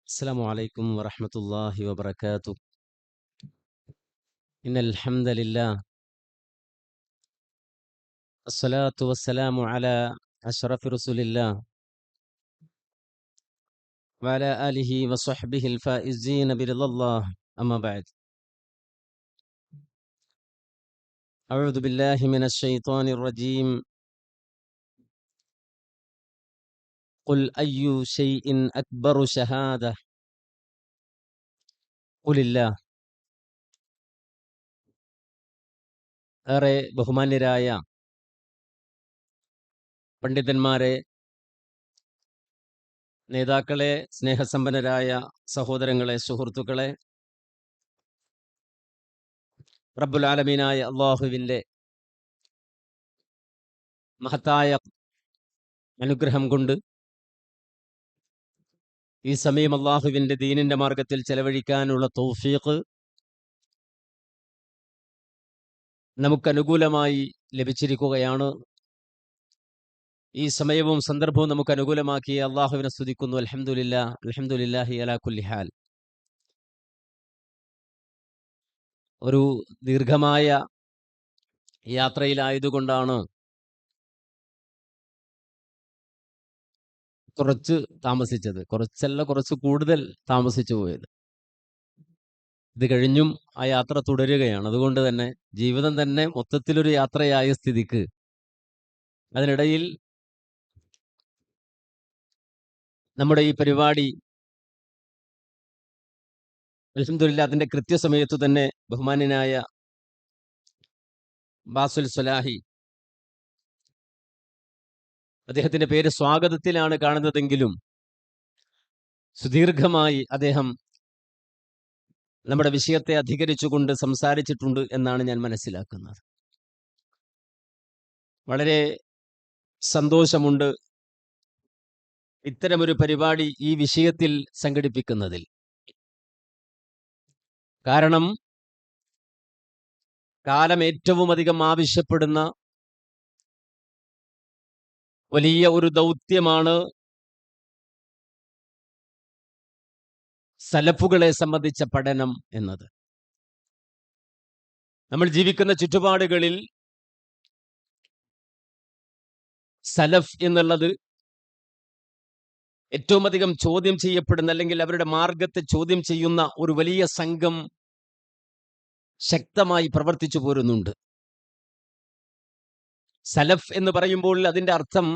السلام عليكم ورحمة الله وبركاته. إن الحمد لله، الصلاة والسلام على أشرف رسول الله وعلى آله وصحبه الفائزين برضا الله. أما بعد، أعوذ بالله من الشيطان الرجيم. قل أي شيء أكبر شهادة قل الله. ഏറെ ബഹുമാന്യരായ പണ്ഡിതന്മാരെ, നേതാക്കളെ, സ്നേഹസമ്പന്നരായ സഹോദരങ്ങളെ, സുഹൃത്തുക്കളെ, റബ്ബുൽ ആലമീനായ അള്ളാഹുവിൻ്റെ മഹത്തായ അനുഗ്രഹം കൊണ്ട് ഈ സമയം അള്ളാഹുവിൻ്റെ ദീനിൻ്റെ മാർഗത്തിൽ ചെലവഴിക്കാനുള്ള തൗഫീഖ് നമുക്കനുകൂലമായി ലഭിച്ചിരിക്കുകയാണ്. ഈ സമയവും സന്ദർഭവും നമുക്ക് അനുകൂലമാക്കി അള്ളാഹുവിനെ സ്തുതിക്കുന്നു. അൽഹംദുലില്ലാഹ്, അൽഹംദുലില്ലാഹി അലാ കുല്ലി ഹാൽ. ഒരു ദീർഘമായ യാത്രയിലായതുകൊണ്ടാണ് കുറച്ച് താമസിച്ചത്. കുറച്ച് കൂടുതൽ താമസിച്ചു പോയത്. ഇത് കഴിഞ്ഞും ആ യാത്ര തുടരുകയാണ്. അതുകൊണ്ട് തന്നെ ജീവിതം തന്നെ മൊത്തത്തിലൊരു യാത്രയായ സ്ഥിതിക്ക് അതിനിടയിൽ നമ്മുടെ ഈ പരിപാടി അൽഹംദുലില്ലാഹ് അതിൻ്റെ കൃത്യസമയത്തു തന്നെ ബഹുമാന്യനായ ബാസുൽ സ്വലാഹി, അദ്ദേഹത്തിൻ്റെ പേര് സ്വാഗതത്തിലാണ് കാണുന്നതെങ്കിലും സുദീർഘമായി അദ്ദേഹം നമ്മുടെ വിഷയത്തെ അധികരിച്ചുകൊണ്ട് സംസാരിച്ചിട്ടുണ്ട് എന്നാണ് ഞാൻ മനസ്സിലാക്കുന്നത്. വളരെ സന്തോഷമുണ്ട് ഇത്തരമൊരു പരിപാടി ഈ വിഷയത്തിൽ സംഘടിപ്പിക്കുന്നതിൽ. കാരണം കാലം ഏറ്റവും അധികം ആവശ്യപ്പെടുന്ന വലിയ ഒരു ദൗത്യമാണ് സലഫുകളെ സംബന്ധിച്ച പഠനം എന്നത്. നമ്മൾ ജീവിക്കുന്ന ചുറ്റുപാടുകളിൽ സലഫ് എന്നുള്ളത് ഏറ്റവും അധികം ചോദ്യം ചെയ്യപ്പെടുന്ന, അല്ലെങ്കിൽ അവരുടെ മാർഗത്തെ ചോദ്യം ചെയ്യുന്ന ഒരു വലിയ സംഘം ശക്തമായി പ്രവർത്തിച്ചു പോരുന്നുണ്ട്. സലഫ് എന്ന് പറയുമ്പോൾ അതിൻ്റെ അർത്ഥം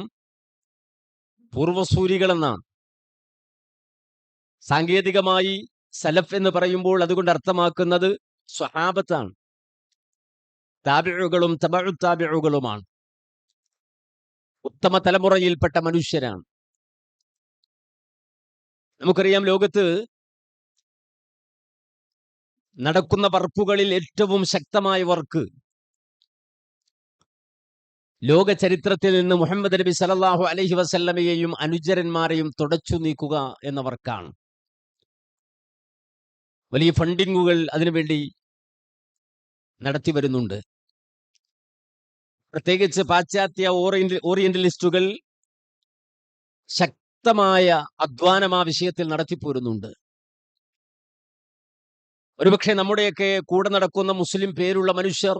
പൂർവസൂരികളെന്നാണ്. സാങ്കേതികമായി സലഫ് എന്ന് പറയുമ്പോൾ അതുകൊണ്ട് അർത്ഥമാക്കുന്നത് സ്വഹാബത്താണ്, താബിഉകളും തബഉ താബിഉകളുമാണ്. ഉത്തമ തലമുറയിൽപ്പെട്ട മനുഷ്യരാണ്. നമുക്കറിയാം, ലോകത്ത് നടക്കുന്ന വർക്കുകളിൽ ഏറ്റവും ശക്തമായ വർക്ക് ലോക ചരിത്രത്തിൽ നിന്ന് മുഹമ്മദ് നബി സല്ലല്ലാഹു അലൈഹി വസല്ലമയെയും അനുചരന്മാരെയും തുടച്ചു നീക്കുക എന്ന വർക്കാണ്. വലിയ ഫണ്ടിങ്ങുകൾ അതിനുവേണ്ടി നടത്തി വരുന്നുണ്ട്. പ്രത്യേകിച്ച് പാശ്ചാത്യ ഓറിയന്റലിസ്റ്റുകൾ ശക്തമായ അധ്വാനം ആ വിഷയത്തിൽ നടത്തിപ്പോരുന്നുണ്ട്. ഒരുപക്ഷെ നമ്മുടെയൊക്കെ കൂടെ നടക്കുന്ന മുസ്ലിം പേരുള്ള മനുഷ്യർ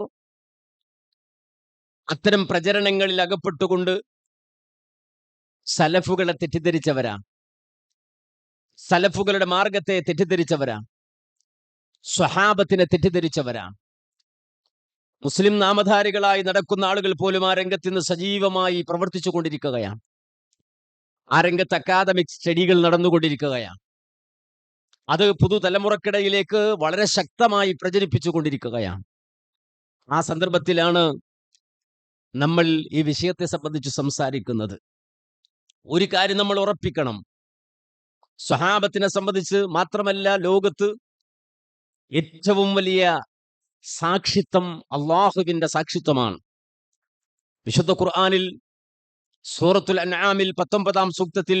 അത്തരം പ്രചരണങ്ങളിൽ അകപ്പെട്ടുകൊണ്ട് സലഫുകളെ തെറ്റിദ്ധരിച്ചവരാണ്, സലഫുകളുടെ മാർഗത്തെ തെറ്റിദ്ധരിച്ചവരാണ്, സ്വഹാബത്തിനെ തെറ്റിദ്ധരിച്ചവരാണ്. മുസ്ലിം നാമധാരികളായി നടക്കുന്ന ആളുകൾ പോലും ആ രംഗത്ത് നിന്ന് സജീവമായി പ്രവർത്തിച്ചു കൊണ്ടിരിക്കുകയാണ്. ആ രംഗത്ത് അക്കാദമിക് സ്റ്റഡികൾ നടന്നുകൊണ്ടിരിക്കുകയാണ്. അത് പുതുതലമുറക്കിടയിലേക്ക് വളരെ ശക്തമായി പ്രചരിപ്പിച്ചു കൊണ്ടിരിക്കുകയാണ്. ആ സന്ദർഭത്തിലാണ് നമ്മൾ ഈ വിഷയത്തെ സംബന്ധിച്ച് സംസാരിക്കുന്നത്. ഒരു കാര്യം നമ്മൾ ഉറപ്പിക്കണം, സ്വഹാബത്തിനെ സംബന്ധിച്ച് മാത്രമല്ല, ലോകത്ത് ഏറ്റവും വലിയ സാക്ഷിത്വം അള്ളാഹുവിന്റെ സാക്ഷിത്വമാണ്. വിശുദ്ധ ഖുർആനിൽ സൂറത്തുൽ അൻആമിൽ 19-ാം സൂക്തത്തിൽ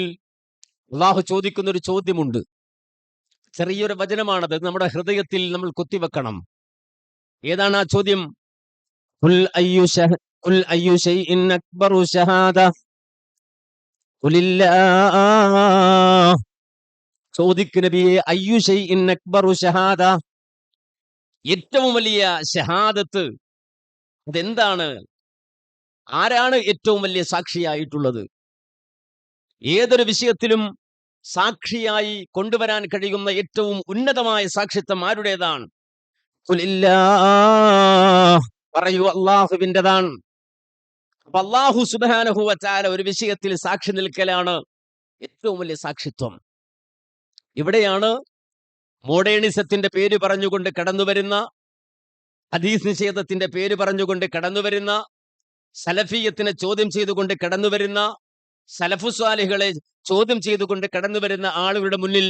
അള്ളാഹു ചോദിക്കുന്ന ഒരു ചോദ്യമുണ്ട്. ചെറിയൊരു വചനമാണത്, നമ്മുടെ ഹൃദയത്തിൽ നമ്മൾ കൊത്തിവെക്കണം. ഏതാണ് ആ ചോദ്യം? ഖുൽ അയ്യു ശൈഇൻ അക്ബറു ശഹാദ ഖുലില്ലാഹ് ചോദിക്ക് നബിയെ, അയ്യു ശൈഇൻ അക്ബറു ഷഹാദ, ഏറ്റവും വലിയ ഷഹാദത്ത് അതെന്താണ്? ആരാണ് ഏറ്റവും വലിയ സാക്ഷിയായിട്ടുള്ളത്? ഏതൊരു വിഷയത്തിലും സാക്ഷിയായി കൊണ്ടുവരാൻ കഴിയുന്ന ഏറ്റവും ഉന്നതമായ സാക്ഷിത്വം ആരുടേതാണ്? പറയൂ, അള്ളാഹുവിൻ്റെതാണ്. അപ്പൊ അള്ളാഹു സുബ്ഹാനഹു വ തആല ഒരു വിഷയത്തിൽ സാക്ഷി നിൽക്കലാണ് ഏറ്റവും വലിയ സാക്ഷിത്വം. ഇവിടെയാണ് മോഡേണിസത്തിന്റെ പേര് പറഞ്ഞുകൊണ്ട് കടന്നുവരുന്ന, ഹദീസ് നിഷേധത്തിന്റെ പേര് പറഞ്ഞുകൊണ്ട് കടന്നുവരുന്ന, സലഫിയത്തിനെ ചോദ്യം ചെയ്തുകൊണ്ട് കടന്നുവരുന്ന, സലഫു സ്വാലിഹുകളെ ചോദ്യം ചെയ്തുകൊണ്ട് കടന്നുവരുന്ന ആളുകളുടെ മുന്നിൽ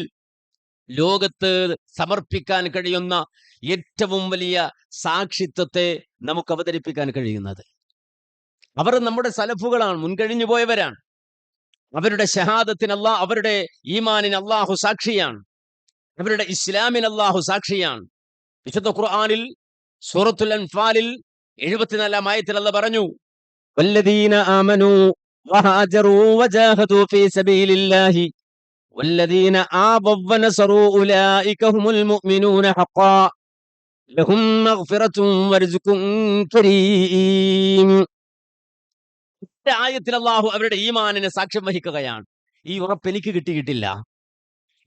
ലോകത്ത് സമർപ്പിക്കാൻ കഴിയുന്ന ഏറ്റവും വലിയ സാക്ഷിത്വത്തെ നമുക്ക് അവതരിപ്പിക്കാൻ കഴിയുന്നത്. അവർ നമ്മുടെ സലഫുകളാണ്, മുൻകഴിഞ്ഞു പോയവരാണ്. അവരുടെ ഷഹാദത്തിന് അവരുടെ ഈമാനിന് അള്ളാഹു സാക്ഷിയാണ്. അവരുടെ ഇസ്ലാമിന് അള്ളാഹു സാക്ഷിയാണ്. വിശുദ്ധ ഖുർആനിൽ സൂറത്തുൽ അൻഫാലിൽ 74-ാം ആയത്തിൽ അല്ലാഹു പറഞ്ഞു, വല്ലദീന ആമനൂ വഹാജറൂ വജാഹദൂ ഫീ സബീലില്ലാഹി വല്ലദീന ആവവ വനസറൂ ഉലൈക ഹുമുൽ മുഅ്മിനൂന ഹഖ്ഖാ ലഹും മഗ്ഫിറത്തും വർസുഖുൻ കരീം. ഈ ആയത്തിൽ അല്ലാഹു അവരുടെ ഈമാനിനെ സാക്ഷ്യം വഹിക്കുകയാണ്. ഈ ഉറപ്പ് എനിക്ക് കിട്ടിയിട്ടില്ല,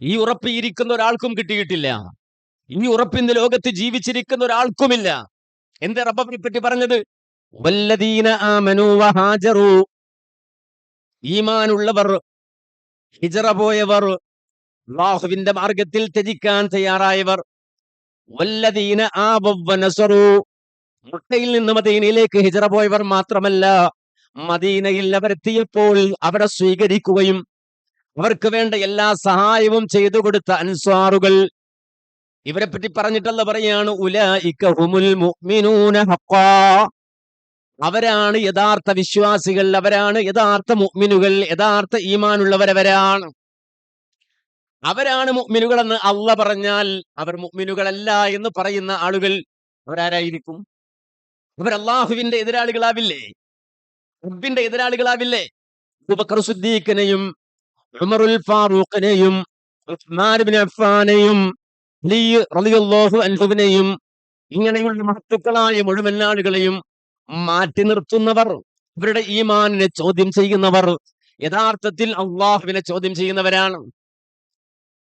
ഈ ഉറപ്പ് ഇരിക്കുന്ന ഒരാൾക്കും കിട്ടിയിട്ടില്ല, ഈ ഉറപ്പ് ഇന്ന് ലോകത്ത് ജീവിച്ചിരിക്കുന്ന ഒരാൾക്കുമില്ല. എന്താ റബ്ബിനെ പറ്റി പറഞ്ഞത്? വല്ലദീന ആമനൂ വഹാജറൂ, ഈമാനുള്ളവർ, ഹിജറ പോയവർ, അല്ലാഹുവിന്റെ മാർഗത്തിൽ ത്യജിക്കാൻ തയ്യാറായവർ. വല്ലദീന ആവവ വനസറൂ, മക്കയിൽ നിന്ന് മദീനയിലേക്ക് ഹിജറ പോയവർ മാത്രമല്ല, മദീനയിൽ അവരെത്തിയപ്പോൾ അവരെ സ്വീകരിക്കുകയും അവർക്ക് വേണ്ട എല്ലാ സഹായവും ചെയ്തു കൊടുത്ത അൻസ്വാറുകൾ. ഇവരെ പറ്റി പറഞ്ഞിട്ടല്ല പറയാണ്, ഉലൈക ഹുമുൽ മുഅ്മിനൂന ഹഖ്ഖാ, അവരാണ് യഥാർത്ഥ വിശ്വാസികൾ, അവരാണ് യഥാർത്ഥ മുഅ്മിനുകൾ, യഥാർത്ഥ ഈമാനുള്ളവരവരാണ്. അവരാണ് മുഅ്മിനുകളെന്ന് അല്ലാഹ് പറഞ്ഞാൽ അവർ മുഅ്മിനുകളല്ല എന്ന് പറയുന്ന ആളുകൾ അവരാരായിരിക്കും? അവർ അല്ലാഹുവിന്റെ എതിരാളികളാവില്ലേ? റബ്ബിന്റെ എതിരാളികളാവില്ലേ? അബൂബക്കർ സിദ്ദീഖിനെയും ഉമറുൽ ഫാറൂഖിനെയും ഉസ്മാൻ ഇബ്നു അഫ്ഫാനെയും അലി റളിയല്ലാഹു അൻഹുവിനെയും ഇങ്ങനെയുള്ള മഹത്തുക്കളായ മുഴുവൻ ആളുകളെയും മാറ്റി നിർത്തുന്നവർ, അവരുടെ ഈമാനിനെ ചോദ്യം ചെയ്യുന്നവർ യഥാർത്ഥത്തിൽ അള്ളാഹുവിനെ ചോദ്യം ചെയ്യുന്നവരാണ്.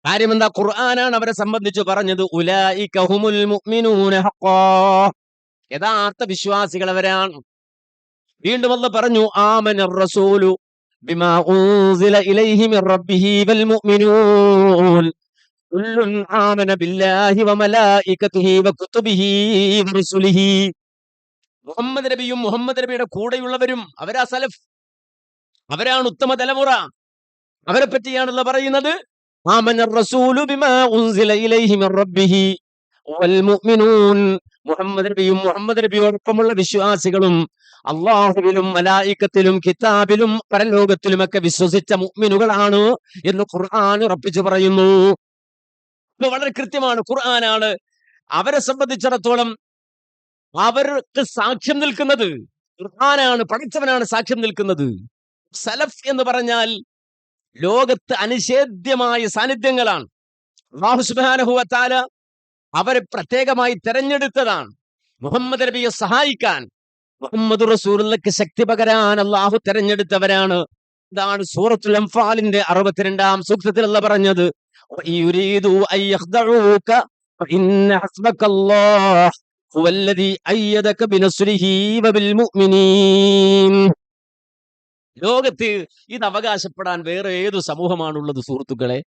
കാര്യമെന്താ? ഖുർആനാണ് അവരെ സംബന്ധിച്ച് പറഞ്ഞത്, ഉലൈക ഹുമുൽ മുഅ്മിനൂന ഹഖ്ഖാ, യഥാർത്ഥ വിശ്വാസികൾ അവരാണ്. വീണ്ടും അല്ലാഹു പറഞ്ഞു, ആമനർ റസൂലു ബിമാ ഉൻസില ഇലൈഹി മിർ റബ്ബിഹി വൽ മുഅ്മിനൂൻ കുല്ലുൻ ആമന ബില്ലാഹി വമലായികതിഹി വകുതുബിഹി വറുസുലിഹി. മുഹമ്മദ് നബിയും മുഹമ്മദ് നബിയുടെ കൂടെയുള്ളവരും അവരാ സലഫ്, അവരാണ് ഉത്തമ തലമുറ. അവരെ പറ്റിയാണല്ലോ പറയുന്നത്, ആമനർ റസൂലു ബിമാ ഉൻസില ഇലൈഹി മിർ റബ്ബിഹി വൽ മുഅ്മിനൂൻ. മുഹമ്മദ് നബിയും മുഹമ്മദ് നബിയോടൊപ്പമുള്ള വിശ്വാസികളും അള്ളാഹുവിലും മലായികത്തിലും കിതാബിലും പരലോകത്തിലുമൊക്കെ വിശ്വസിച്ച മുഅ്മിനുകളാണ് എന്ന് ഖുർആൻ ഉറപ്പിച്ചു പറയുന്നു. ഇത് വളരെ കൃത്യമാണ്. ഖുർആനാണ് അവരെ സംബന്ധിച്ചിടത്തോളം അവർക്ക് സാക്ഷ്യം നിൽക്കുന്നത്. ഖുർആനാണ്, പഠിച്ചവനാണ് സാക്ഷ്യം നിൽക്കുന്നത്. സലഫ് എന്ന് പറഞ്ഞാൽ ലോകത്ത് അനിഷേധ്യമായ സാന്നിധ്യങ്ങളാണ്. അല്ലാഹു സുബ്ഹാനഹു വ തആല അവരെ പ്രത്യേകമായി തെരഞ്ഞെടുത്തതാണ്. മുഹമ്മദ് നബിയെ സഹായിക്കാൻ, മുഹമ്മദ് റസൂലുള്ളാഹിക്ക് ശക്തി പകരാൻ അല്ലാഹു തെരഞ്ഞെടുത്തവരാണ്. ഇതാണ് സൂറത്തുൽ അൻഫാലിന്റെ 62-ാം സൂക്തത്തിൽ അല്ലാഹു പറഞ്ഞത്, യുരീദു അയ്യഖ്ദഊക ഫഇന്ന ഹസ്ബകല്ലാഹ് ഹുവല്ലദീ അയ്യദക ബിനസ്രിഹി വബിൽ മുഅ്മിനീൻ. ലോകത്ത് ഇത് അവകാശപ്പെടാൻ വേറെ ഏതു സമൂഹമാണുള്ളത് സുഹൃത്തുക്കളെ?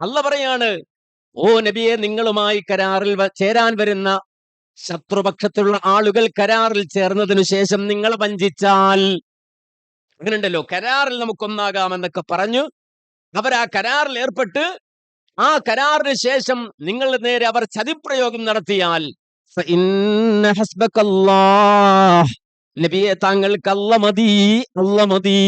അല്ലാഹു പറയാണ്, ഓ നബിയെ, നിങ്ങളുമായി കരാറിൽ ചേരാൻ വരുന്ന ശത്രുപക്ഷത്തുള്ള ആളുകൾ കരാറിൽ ചേർന്നതിനു ശേഷം നിങ്ങൾ വഞ്ചിച്ചാൽ, അങ്ങനെയുണ്ടല്ലോ, കരാറിൽ നമുക്കൊന്നാകാമെന്നൊക്കെ പറഞ്ഞു അവർ ആ കരാറിൽ ഏർപ്പെട്ട് ആ കരാറിന് ശേഷം നിങ്ങളുടെ നേരെ അവർ ചതിപ്രയോഗം നടത്തിയാൽ, ഫഇന്ന ഹസ്ബകല്ലാഹ്, നബിയെ താങ്കൾക്ക് അല്ലാഹ് മതി, അല്ലാഹ് മതി.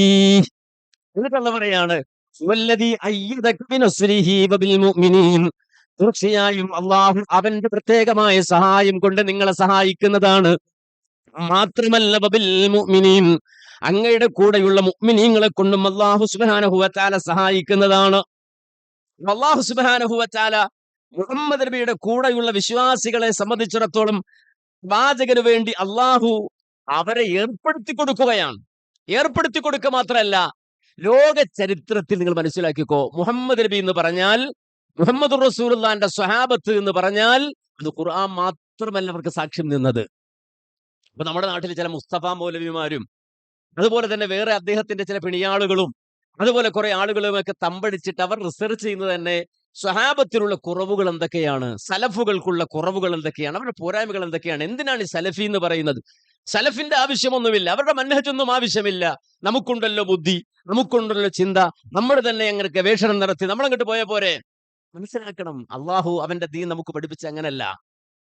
എന്നിട്ട് പറയാണ്, വല്ലദീ അയ്യദക ബിനസ്രിഹി വബിൽ മുഅ്മിനീൻ, തീർച്ചയായും അള്ളാഹു അവന്റെ പ്രത്യേകമായ സഹായം കൊണ്ട് നിങ്ങളെ സഹായിക്കുന്നതാണ്. മാത്രമല്ല വബിൽ മുഅ്മിനീൻ, അങ്ങയുടെ കൂടെയുള്ള മുഅ്മിനീങ്ങളെ കൊണ്ടും അല്ലാഹു സുബ്ഹാനഹു വ തആല സഹായിക്കുന്നതാണ്. അല്ലാഹു സുബ്ഹാനഹു വ തആല മുഹമ്മദ് നബിയുടെ കൂടെയുള്ള വിശ്വാസികളെ സംബന്ധിച്ചിടത്തോളം പ്രവാചകന് വേണ്ടി അള്ളാഹു അവരെ ഏർപ്പെടുത്തി കൊടുക്കുകയാണ്. ഏർപ്പെടുത്തി കൊടുക്കുക മാത്രമല്ല, ലോക ചരിത്രത്തിൽ നിങ്ങൾ മനസ്സിലാക്കിക്കോ, മുഹമ്മദ് നബി എന്ന് പറഞ്ഞാൽ, മുഹമ്മദ് റസൂലുള്ളാഹിന്റെ സ്വഹാബത്ത് എന്ന് പറഞ്ഞാൽ അത് ഖുർആൻ മാത്രമല്ല അവർക്ക് സാക്ഷ്യം നിന്നത്. ഇപ്പൊ നമ്മുടെ നാട്ടിൽ ചില മുസ്തഫ മൗലവിമാരും അതുപോലെ തന്നെ വേറെ അദ്ദേഹത്തിന്റെ ചില പിണിയാളുകളും അതുപോലെ കുറെ ആളുകളുമൊക്കെ തമ്പടിച്ചിട്ട് അവർ റിസർച്ച് ചെയ്യുന്നത് തന്നെ സ്വഹാബത്തിലുള്ള കുറവുകൾ എന്തൊക്കെയാണ്, സലഫുകൾക്കുള്ള കുറവുകൾ എന്തൊക്കെയാണ്, അവരുടെ പോരായ്മകൾ എന്തൊക്കെയാണ്. എന്തിനാണ് ഈ സലഫി എന്ന് പറയുന്നത്? സലഫിന്റെ ആവശ്യമൊന്നുമില്ല, അവരുടെ മൻഹജൊന്നും ആവശ്യമില്ല. നമുക്കുണ്ടല്ലോ ബുദ്ധി, നമുക്കുണ്ടല്ലോ ചിന്ത, നമ്മൾ തന്നെ അങ്ങനെ ഗവേഷണം നടത്തി നമ്മളങ്ങോട്ട് പോയ പോരെ. മനസ്സിലാക്കണം, അള്ളാഹു അവന്റെ ദീൻ നമുക്ക് പഠിപ്പിച്ച അങ്ങനല്ല.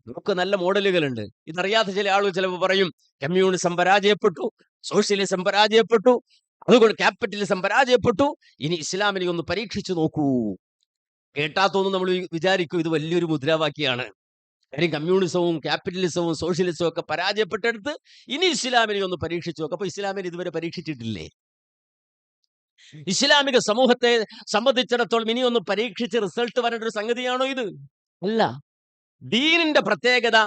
നമുക്ക് നല്ല മോഡലുകളുണ്ട്. ഇതറിയാത്ത ചില ആളുകൾ ചിലപ്പോൾ പറയും കമ്മ്യൂണിസം പരാജയപ്പെട്ടു, സോഷ്യലിസം പരാജയപ്പെട്ടു, അതുകൊണ്ട് ക്യാപിറ്റലിസം പരാജയപ്പെട്ടു, ഇനി ഇസ്ലാമിനെ ഒന്ന് പരീക്ഷിച്ചു നോക്കൂ. കേട്ടാത്തൊന്നും നമ്മൾ വിചാരിക്കും ഇത് വലിയൊരു മുദ്രാവാക്യാണ്. കാര്യം കമ്മ്യൂണിസവും ക്യാപിറ്റലിസവും സോഷ്യലിസവും ഒക്കെ പരാജയപ്പെട്ടെടുത്ത് ഇനി ഇസ്ലാമിനെ ഒന്ന് പരീക്ഷിച്ചു നോക്കും. അപ്പൊ ഇസ്ലാമിനെ ഇതുവരെ പരീക്ഷിച്ചിട്ടില്ലേ? ഇസ്ലാമിക സമൂഹത്തെ സംബന്ധിച്ചിടത്തോളം ഇനി ഒന്ന് പരീക്ഷിച്ച് റിസൾട്ട് വരേണ്ട ഒരു സംഗതിയാണോ ഇത്? അല്ല. ദീനിന്റെ പ്രത്യേകത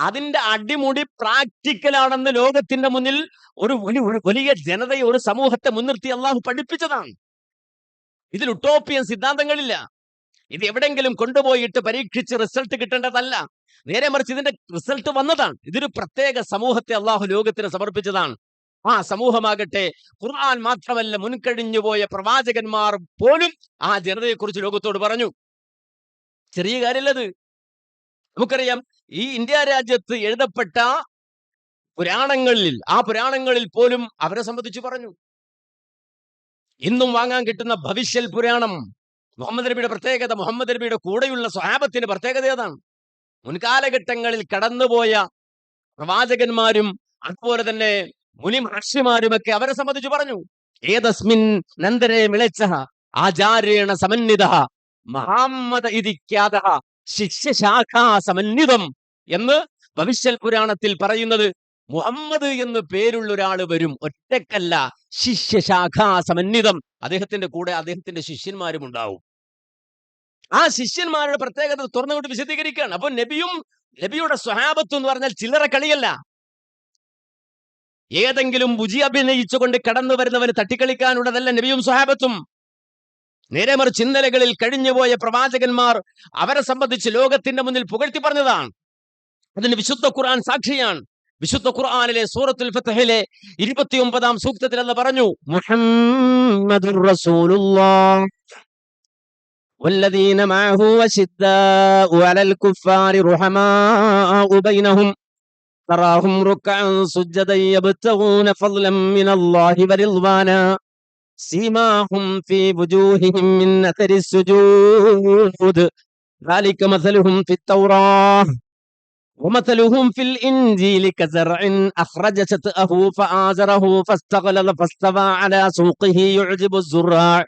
അതിന്റെ അടിമുടി പ്രാക്ടിക്കലാണെന്ന് ലോകത്തിന്റെ മുന്നിൽ ഒരു വലിയ ജനതയെ, ഒരു സമൂഹത്തെ മുൻനിർത്തി അള്ളാഹു പഠിപ്പിച്ചതാണ്. ഇതിൽ ഉട്ടോപ്പിയൻ സിദ്ധാന്തങ്ങളില്ല. ഇത് എവിടെങ്കിലും കൊണ്ടുപോയിട്ട് പരീക്ഷിച്ച് റിസൾട്ട് കിട്ടേണ്ടതല്ല. നേരെ മറിച്ച് ഇതിന്റെ റിസൾട്ട് വന്നതാണ്. ഇതൊരു പ്രത്യേക സമൂഹത്തെ അള്ളാഹു ലോകത്തിന് സമർപ്പിച്ചതാണ്. ആ സമൂഹമാകട്ടെ ഖുർആൻ മാത്രമല്ല, മുൻകഴിഞ്ഞുപോയ പ്രവാചകന്മാർ പോലും ആ ജനതയെക്കുറിച്ച് ലോകത്തോട് പറഞ്ഞു. ചെറിയ കാര്യമല്ലത്. നമുക്കറിയാം, ഈ ഇന്ത്യ രാജ്യത്ത് എഴുതപ്പെട്ട പുരാണങ്ങളിൽ, ആ പുരാണങ്ങളിൽ പോലും അവരെ സംബന്ധിച്ച് പറഞ്ഞു. ഇന്നും വാങ്ങാൻ കിട്ടുന്ന ഭവിഷ്യൽ പുരാണം, മുഹമ്മദ് നബിയുടെ പ്രത്യേകത, മുഹമ്മദ് നബിയുടെ കൂടെയുള്ള സ്വഹാബത്തിന്റെ പ്രത്യേകത ഏതാണ്? മുൻകാലഘട്ടങ്ങളിൽ കടന്നുപോയ പ്രവാചകന്മാരും അതുപോലെ തന്നെ മുനി മഹർഷിമാരുമൊക്കെ അവരെ സംബന്ധിച്ച് പറഞ്ഞു. ഏതസ്മിൻ നന്ദരെ മിളച്ചഹ ആചാര്യേണ സമന്വിതഃ മഹാമ്മദ ഇതിഖ്യാതഃ ശിഷ്യശാഖാ സമന്വിതം എന്ന് ഭവിഷ്യൽ പുരാണത്തിൽ പറയുന്നത്. മുഹമ്മദ് എന്ന് പേരുള്ള ഒരാൾ വരും, ഒറ്റക്കല്ല, ശിഷ്യശാഖാ സമന്വിതം. അദ്ദേഹത്തിന്റെ കൂടെ അദ്ദേഹത്തിന്റെ ശിഷ്യന്മാരും ഉണ്ടാവും. ആ ശിഷ്യന്മാരുടെ പ്രത്യേകത തുറന്നുകൊണ്ട് വിശദീകരിക്കുകയാണ്. അപ്പൊ നബിയുടെ സ്വഹാബത്ത് എന്ന് പറഞ്ഞാൽ ചില്ലറ കളിയല്ല. ഏതെങ്കിലും ബുജി അഭിനയിച്ചുകൊണ്ട് കടന്നു വരുന്നവന് തട്ടിക്കളിക്കാനുള്ളതല്ല നബിയും സ്വഹാബത്തും. നേരെ മറിച്ച് ഇന്നലകളിൽ കഴിഞ്ഞുപോയ പ്രവാചകന്മാർ അവരെ സംബന്ധിച്ച് ലോകത്തിന്റെ മുന്നിൽ പുകഴ്ത്തി പറഞ്ഞതാണ്. അതിന് വിശുദ്ധ ഖുർആൻ സാക്ഷിയാണ്. വിശുദ്ധ ഖുർആനിലെ സൂറത്തുൽ ഫത്ഹിലെ 29-ാം സൂക്തത്തിൽ എന്ന് പറഞ്ഞു, മുഹമ്മദുർ റസൂലുള്ളാഹ് വല്ലദീന മഅഹു വശിദ്ദാഉ അലൽ കുഫാരി റുഹമാഉ ബൈനഹും തറാഹും റുക്അൻ സുജ്ജദൻ യബ്തഗൂന ഫളൻ മിനല്ലാഹി വറിദ്വാനാ സീമാഹും ഫീ വുജൂഹിഹിം മിൻ അഥരി സുജൂദ് ذلك مثلهم في التوراة ومثلهم في الإنجيل كزرع أخرج شطأه فآزره فاستغلظ فاستوى على سوقه يعجب الزراع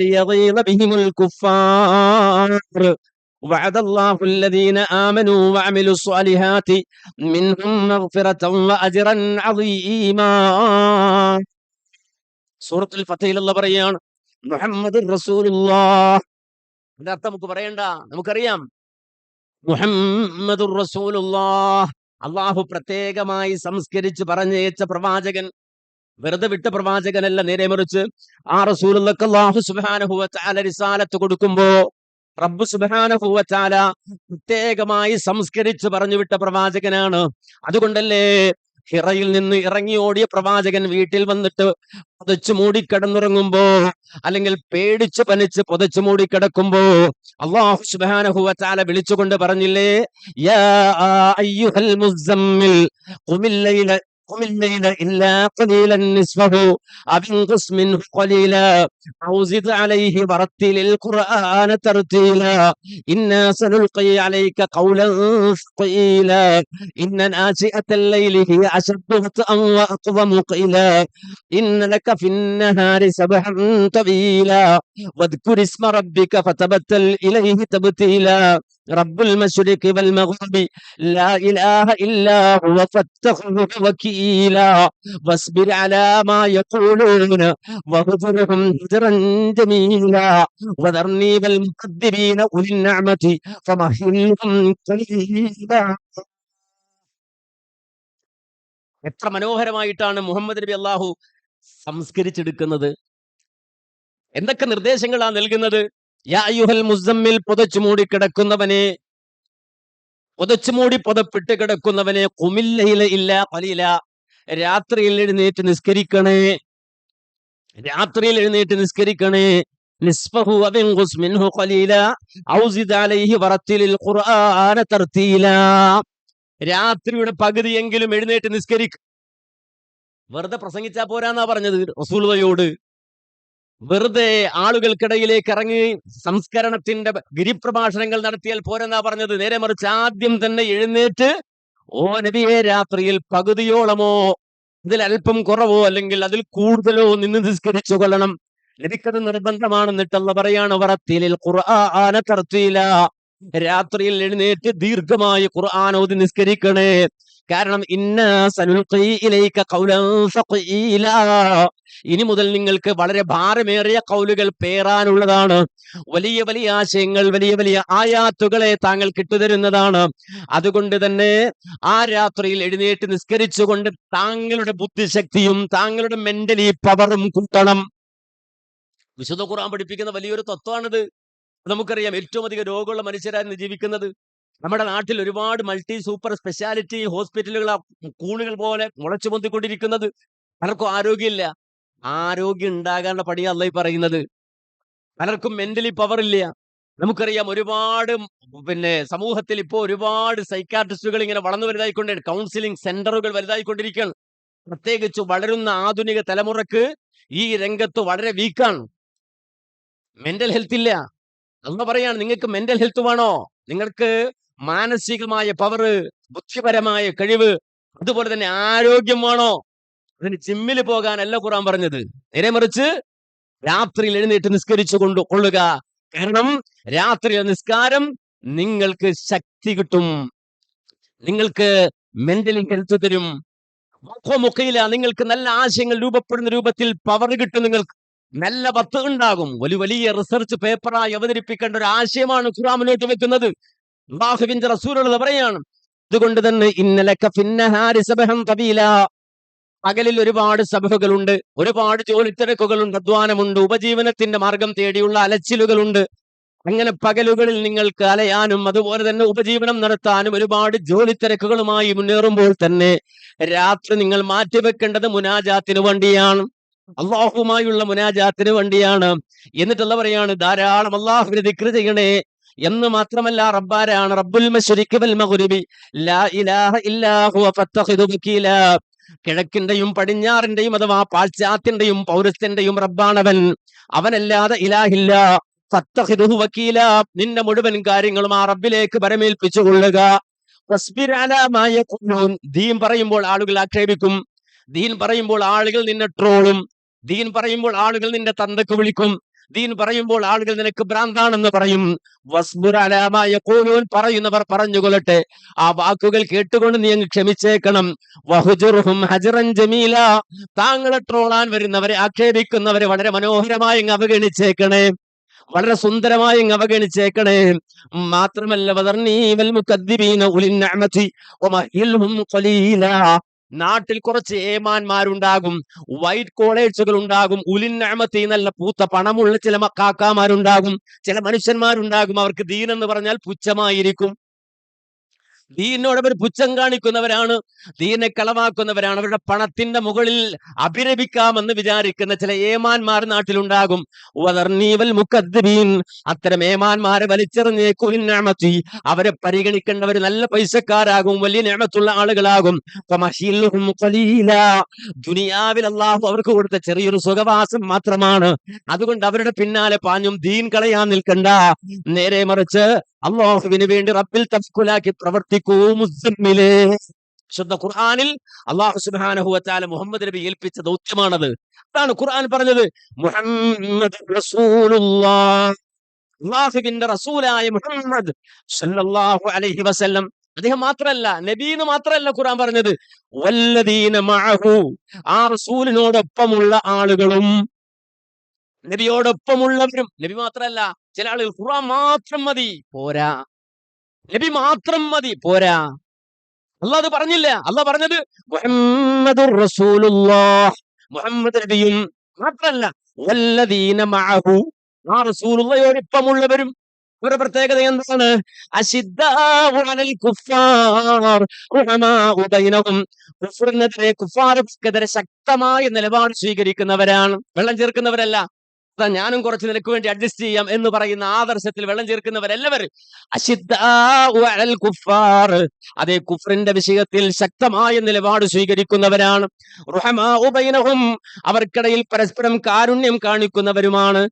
ليغيظ بهم الكفار وعد الله الذين آمنوا وعملوا الصالحات منهم مغفرة وأجرا عظيما. സൂറത്തുൽ ഫത്ഹിൽ അല്ലാഹു പറയാണ് മുഹമ്മദുർ റസൂലുള്ളാഹ്. അതിന്റെ അർത്ഥം നമുക്ക് പറയണ്ട, നമുക്കറിയാം. മുഹമ്മദുർ റസൂലുള്ളാഹ്, അള്ളാഹു പ്രത്യേകമായി സംസ്കരിച്ച് പറഞ്ഞയച്ച പ്രവാചകൻ, വെറുതെ വിട്ട പ്രവാചകനല്ല. നേരെ മറിച്ച് ആ റസൂലുള്ളാഹിക്ക് അല്ലാഹു സുബ്ഹാനഹു വ തആല റിസാലത്ത് കൊടുക്കുമ്പോ റബ്ബ് സുബ്ഹാനഹു വ തആല പ്രത്യേകമായി സംസ്കരിച്ച് പറഞ്ഞു വിട്ട പ്രവാചകനാണ്. അതുകൊണ്ടല്ലേ ഹിറയിൽ നിന്ന് ഇറങ്ങി ഓടിയ പ്രവാചകൻ വീട്ടിൽ വന്നിട്ട് പുതച്ചു മൂടിക്കിടന്നുറങ്ങുമ്പോ, അല്ലെങ്കിൽ പേടിച്ചു പനിച്ച് പുതച്ചു മൂടിക്കിടക്കുമ്പോ അല്ലാഹു സുബ്ഹാനഹു വ തആല വിളിച്ചുകൊണ്ട് പറഞ്ഞില്ലേ, യാ അയ്യുഹൽ മുസമ്മിൽ ഖുമിൽ ലൈല إلا قليلا نصفه أو انقص منه قليلا أو زد عليه ورتل القرآن ترتيلا إنا سنلقي عليك قولا ثقيلا إن ناشئة الليل هي أشد وطئا وأقوم قيلا إن لك في النهار سبحا طويلا واذكر اسم ربك فتبتل إليه تبتيلا റബ്ബുൽ മശ്രിഖി വൽ മഗ്രിബി ലാ ഇലാഹ ഇല്ലാ ഹുവ ഫത്തഖിദുഹു വകീലാ വസ്ബിർ അലാ മാ യഖൂലൂന വഹ്ജുർഹും ഹിജ്റൻ ജമീലാ വദർനി വൽ മുകദ്ദിബീന ഉലിൻ നിഅമതി ഫമഹിൽഹും ഖലീലാ. എത്ര മനോഹരമായിട്ടാണ് മുഹമ്മദ് നബി അല്ലാഹു സംസ്കരിച്ചെടുക്കുന്നത്. എന്തൊക്കെ നിർദ്ദേശങ്ങളാ നൽകുന്നത്? യാ അയ്യുഹൽ മുസമ്മിൽ, പുതച്ചു മൂടി കിടക്കുന്നവനെ, പുതച്ചു മൂടി പുതപ്പിട്ട് കിടക്കുന്നവനെ, ഖുമിൽ ലൈല ഇല്ലാ ഖലീല, രാത്രിയിൽ എഴുന്നേറ്റ് നിസ്കരിക്കണേ, രാത്രിയിൽ എഴുന്നേറ്റ് നിസ്കരിക്കണേ. നിസ്ഫഹു വഇൻഖുസ് മിൻഹു ഖലീല ഔ സിദ് അലൈഹി വറത്തിലിൽ ഖുർആന തർതീല. രാത്രിയുടെ പകുതിയെങ്കിലും എഴുന്നേറ്റ് നിസ്കരിക്ക. വെറുതെ പ്രസംഗിച്ചാ പോരാന്നാ പറഞ്ഞത് റസൂലുള്ളാഹിയോട്. വെറുതെ ആളുകൾക്കിടയിലേക്ക് ഇറങ്ങി സംസ്കരണത്തിന്റെ ഗിരിപ്രഭാഷണങ്ങൾ നടത്തിയാൽ പോരെന്നാ പറഞ്ഞത്. നേരെ മറിച്ച് ആദ്യം തന്നെ എഴുന്നേറ്റ്, ഓ നബിയെ, രാത്രിയിൽ പകുതിയോളമോ ഇതിൽ അല്പം കുറവോ അല്ലെങ്കിൽ അതിൽ കൂടുതലോ നിന്ന് നിസ്കരിച്ചു കൊള്ളണം. നബിക്കത് നിർബന്ധമാണ്. എന്നിട്ടല്ല പറയാണ് വറത്തിലിൽ ഖുർആന തർതീല, രാത്രിയിൽ എഴുന്നേറ്റ് ദീർഘമായി ഖുർആൻ ഓതി നിസ്കരിക്കണേ. കാരണം ഇന്നാ സനുൽഖീ ഇലൈക ഖൗലൻ സഖീലാ, ഇനി മുതൽ നിങ്ങൾക്ക് വളരെ ഭാരമേറിയ കൗലുകൾ പേറാനുള്ളതാണ്. വലിയ വലിയ ആശയങ്ങൾ, വലിയ വലിയ ആയാത്തുകളെ താങ്കൾ കിട്ടുതരുന്നതാണ്. അതുകൊണ്ട് തന്നെ ആ രാത്രിയിൽ എഴുന്നേറ്റ് നിസ്കരിച്ചുകൊണ്ട് താങ്കളുടെ ബുദ്ധിശക്തിയും താങ്കളുടെ മെന്റലി പവറും കൂട്ടണം. വിശുദ്ധ ഖുർആൻ പഠിപ്പിക്കുന്ന വലിയൊരു തത്വമാണിത്. നമുക്കറിയാം, ഏറ്റവും അധികം രോഗമുള്ള മനുഷ്യരായിരുന്നു ജീവിക്കുന്നത്. നമ്മുടെ നാട്ടിൽ ഒരുപാട് മൾട്ടി സൂപ്പർ സ്പെഷ്യാലിറ്റി ഹോസ്പിറ്റലുകൾ കൂണുകൾ പോലെ മുളച്ചു പൊന്തിക്കൊണ്ടിരിക്കുന്നത്. പലർക്കും ആരോഗ്യമില്ല. ആരോഗ്യം ഉണ്ടാകാനുള്ള പണിയാ അല്ലാഹു പറയുന്നത്. പലർക്കും മെന്റലി പവർ ഇല്ല. നമുക്കറിയാം, ഒരുപാട് സമൂഹത്തിൽ ഇപ്പോൾ ഒരുപാട് സൈക്കാട്രിസ്റ്റുകൾ ഇങ്ങനെ വളർന്നു വലുതായിക്കൊണ്ടേ, കൗൺസിലിംഗ് സെന്ററുകൾ വലുതായിക്കൊണ്ടിരിക്കുകയാണ്. പ്രത്യേകിച്ച് വളരുന്ന ആധുനിക തലമുറക്ക് ഈ രംഗത്ത് വളരെ വീക്കാണ്. മെന്റൽ ഹെൽത്ത് ഇല്ല. അന്ന് പറയാണ്, നിങ്ങൾക്ക് മെന്റൽ ഹെൽത്ത് വേണോ, നിങ്ങൾക്ക് മാനസികമായ പവർ, ബുദ്ധിപരമായ കഴിവ്, അതുപോലെ തന്നെ ആരോഗ്യം വേണോ, അതിന് ജിമ്മിൽ പോകാനല്ല ഖുർആൻ പറഞ്ഞത്. നേരെ മറിച്ച് രാത്രിയിൽ എഴുന്നേറ്റ് നിസ്കരിച്ചു കൊള്ളുക. കാരണം രാത്രിയിലെ നിസ്കാരം നിങ്ങൾക്ക് ശക്തി കിട്ടും, നിങ്ങൾക്ക് മെന്റലി ഹെൽത്ത് തരും. മുഖയില, നിങ്ങൾക്ക് നല്ല ആശയങ്ങൾ രൂപപ്പെടുന്ന രൂപത്തിൽ പവർ കിട്ടും, നിങ്ങൾക്ക് നല്ല വത്ത് ഉണ്ടാകും. വലിയ റിസർച്ച് പേപ്പറായി അവതരിപ്പിക്കേണ്ട ഒരു ആശയമാണ് ഖുർആൻ മുന്നോട്ട് വെക്കുന്നത്. അല്ലാഹുവിന്റെ റസൂലുള്ളാഹി പറയാണ്, അതുകൊണ്ട് തന്നെ ഇന്നലക ഫിന്നഹാരി സബഹൻ തബീല, പകലിൽ ഒരുപാട് സബഹുകളുണ്ട്, ഒരുപാട് ജോലിത്തിരക്കുകളുണ്ട്, അധ്വാനമുണ്ട്, ഉപജീവനത്തിന്റെ മാർഗം തേടിയുള്ള അലച്ചിലുകളുണ്ട്. അങ്ങനെ പകലുകളിൽ നിങ്ങൾക്ക് അലയാനും അതുപോലെ തന്നെ ഉപജീവനം നടത്താനും ഒരുപാട് ജോലിത്തിരക്കുകളുമായി മുന്നേറുമ്പോൾ തന്നെ രാത്രി നിങ്ങൾ മാറ്റിവെക്കേണ്ടത് മുനാജാത്തിന് വേണ്ടിയാണ്, അള്ളാഹുമായുള്ള മുനാജാത്തിന് വേണ്ടിയാണ്. എന്നിട്ടുള്ള പറയാണ്, ധാരാളം അള്ളാഹുവിനെ ദിക്ർ ചെയ്യണേ. എന്ന് മാത്രമല്ല, റബ്ബാരാണ്, റബ്ബുൽ മശ്രിഖി വൽ മഗ്രിബി ലാ ഇലാഹ ഇല്ലാ ഹുവ ഫത്തഖിദു വകീലാ, കിഴക്കിന്റെയും പടിഞ്ഞാറിന്റെയും അഥവാ പാശ്ചാത്യന്റെയും പൗരസ്ത്യന്റെയും റബ്ബാണവൻ, അവനല്ലാതെ ഇലാഹില്ല. ഫത്തഖിദുഹു വകീലാ, നിന്റെ മുഴുവൻ കാര്യങ്ങളും ആ റബ്ബിലേക്ക് പരമേൽപ്പിച്ചു കൊള്ളുക. വസ്ബിർ അലാ മാ യഖൂലൂൻ, ദീൻ പറയുമ്പോൾ ആളുകൾ ആക്ഷേപിക്കും, ദീൻ പറയുമ്പോൾ ആളുകൾ നിന്നെ ട്രോളും, ദീൻ പറയുമ്പോൾ ആളുകൾ നിന്റെ തന്തക്ക് വിളിക്കും, ദീൻ പറയുമ്പോൾ ആളുകൾ നിനക്ക് ഭ്രാന്താണെന്ന് പറയും. വസ്ബിർ അലാ മാ യഖൂലൂൻ, പറയുന്നവർ പറഞ്ഞുകൊള്ളട്ടെ, ആ വാക്കുകൾ കേട്ടുകൊണ്ട് നീ അങ്ങ് ക്ഷമിച്ചേക്കണം. വഹ്ജുർഹും ഹജ്റൻ ജമീല, താങ്കളെ ട്രോളാൻ വരുന്നവരെ, ആക്ഷേപിക്കുന്നവരെ വളരെ മനോഹരമായി അങ്ങ് അവഗണിച്ചേക്കണേ, വളരെ സുന്ദരമായി അങ്ങ് അവഗണിച്ചേക്കണേ. മാത്രമല്ല, വദർനീ വൽ മുകദ്ദിബീന ഉലിൻ നിഅമതി വമഹിൽഹും ഖലീലാ, നാട്ടിൽ കുറച്ച് ഏമാന്മാരുണ്ടാകും, വൈറ്റ് കോളേഴ്സുകൾ ഉണ്ടാകും, ഉലിൻ നിഅമതി നല്ല പൂത്ത പണമുള്ള ചില കാക്കാമാരുണ്ടാകും, ചില മനുഷ്യന്മാരുണ്ടാകും. അവർക്ക് ദീൻ എന്ന് പറഞ്ഞാൽ പുച്ഛമായിരിക്കും. ദീനോട് അവർ പുച്ഛം കാണിക്കുന്നവരാണ്, ദീനെ കളവാക്കുന്നവരാണ്. അവരുടെ പണത്തിന്റെ മുകളിൽ അഭിരമിക്കാമെന്ന് വിചാരിക്കുന്ന ചില ഏമാന്മാർ നാട്ടിലുണ്ടാകും. വദർനീവൽ മുകദ്ദിബീൻ, അത്തരം ഏമാന്മാരെ വലിച്ചെറിഞ്ഞേക്കുലിൻ നിഅമതി, അവരെ പരിഗണിക്കേണ്ടവർ നല്ല പൈസക്കാരാകും, വലിയ നിഅമത്തുള്ള ആളുകളാകും. ഫമഹിൽഹും ഖലീലാ, ദുനിയാവിൽ അല്ലാഹു അവർക്ക് കൊടുത്ത ചെറിയൊരു സുഖവാസം മാത്രമാണ്. അതുകൊണ്ട് അവരുടെ പിന്നാലെ പാഞ്ഞും ദീൻ കളയാൻ നിൽക്കണ്ട. നേരെ മറിച്ച് അല്ലാഹുവിന് വേണ്ടി റബ്ബിൽ തവക്കുലാക്കി പ്രവർത്തിക്കൂ മുസമ്മിലേ. ശുദ്ധ ഖുർആനിൽ അല്ലാഹു സുബ്ഹാനഹു വ തആല മുഹമ്മദ് നബി ഏൽപ്പിച്ച ദൗത്യമാണത്. അതാണ് ഖുർആൻ പറഞ്ഞത്, മുഹമ്മദ് റസൂലുള്ളാഹ് അല്ലാഹുവിന്റെ റസൂലായ മുഹമ്മദ് സല്ലല്ലാഹു അലൈഹി വസല്ലം, അദ്ദേഹം മാത്രല്ല, നബീന്ന് മാത്രല്ല ഖുർആൻ പറഞ്ഞത്, വല്ലദീന മഅഹു, ആ റസൂലിനോടൊപ്പമുള്ള ആളുകളും, നബിയോടൊപ്പമുള്ളവരും. നബി മാത്രല്ല, ചില ആളുകൾ ഖുർആൻ മാത്രം മതി പോരാ, നബി മാത്രം മതി പോരാ. അല്ലാഹ് അത് പറഞ്ഞില്ല. അല്ലാഹ് പറഞ്ഞത് മുഹമ്മദുർ റസൂലുള്ളാഹ്, മുഹമ്മദ് നബിയും മാത്രല്ല, വല്ലദീന മഅഹു, ആ റസൂലുള്ളയോടൊപ്പമുള്ളവരും. ഒരു പ്രത്യേകത എന്താണ്? അശിദ്ദാഉ അലൽ കുഫാർ റഹമാഉ ബൈനഹും, കുഫറിനെതിരെ, കുഫാറുകൾക്കെതിരെ ശക്തമായ നിലപാട് സ്വീകരിക്കുന്നവരാണ്, വെള്ളം ചേർക്കുന്നവരല്ല. ഞാനും കുറച്ച് നിനക്ക് വേണ്ടി അഡ്ജസ്റ്റ് ചെയ്യാം എന്ന് പറയുന്ന ആദർശത്തിൽ വെള്ളം ചേർക്കുന്നവരെല്ലാവരും അശിദ്ദാഉ അലൽ കുഫാർ, അതേ കുഫറിന്റെ വിഷയത്തിൽ ശക്തമായ നിലപാട് സ്വീകരിക്കുന്നവരാണ്. റഹമാഉ ബൈനഹും, അവർക്കിടയിൽ പരസ്പരം കാരുണ്യം കാണിക്കുന്നവരുമാണ്.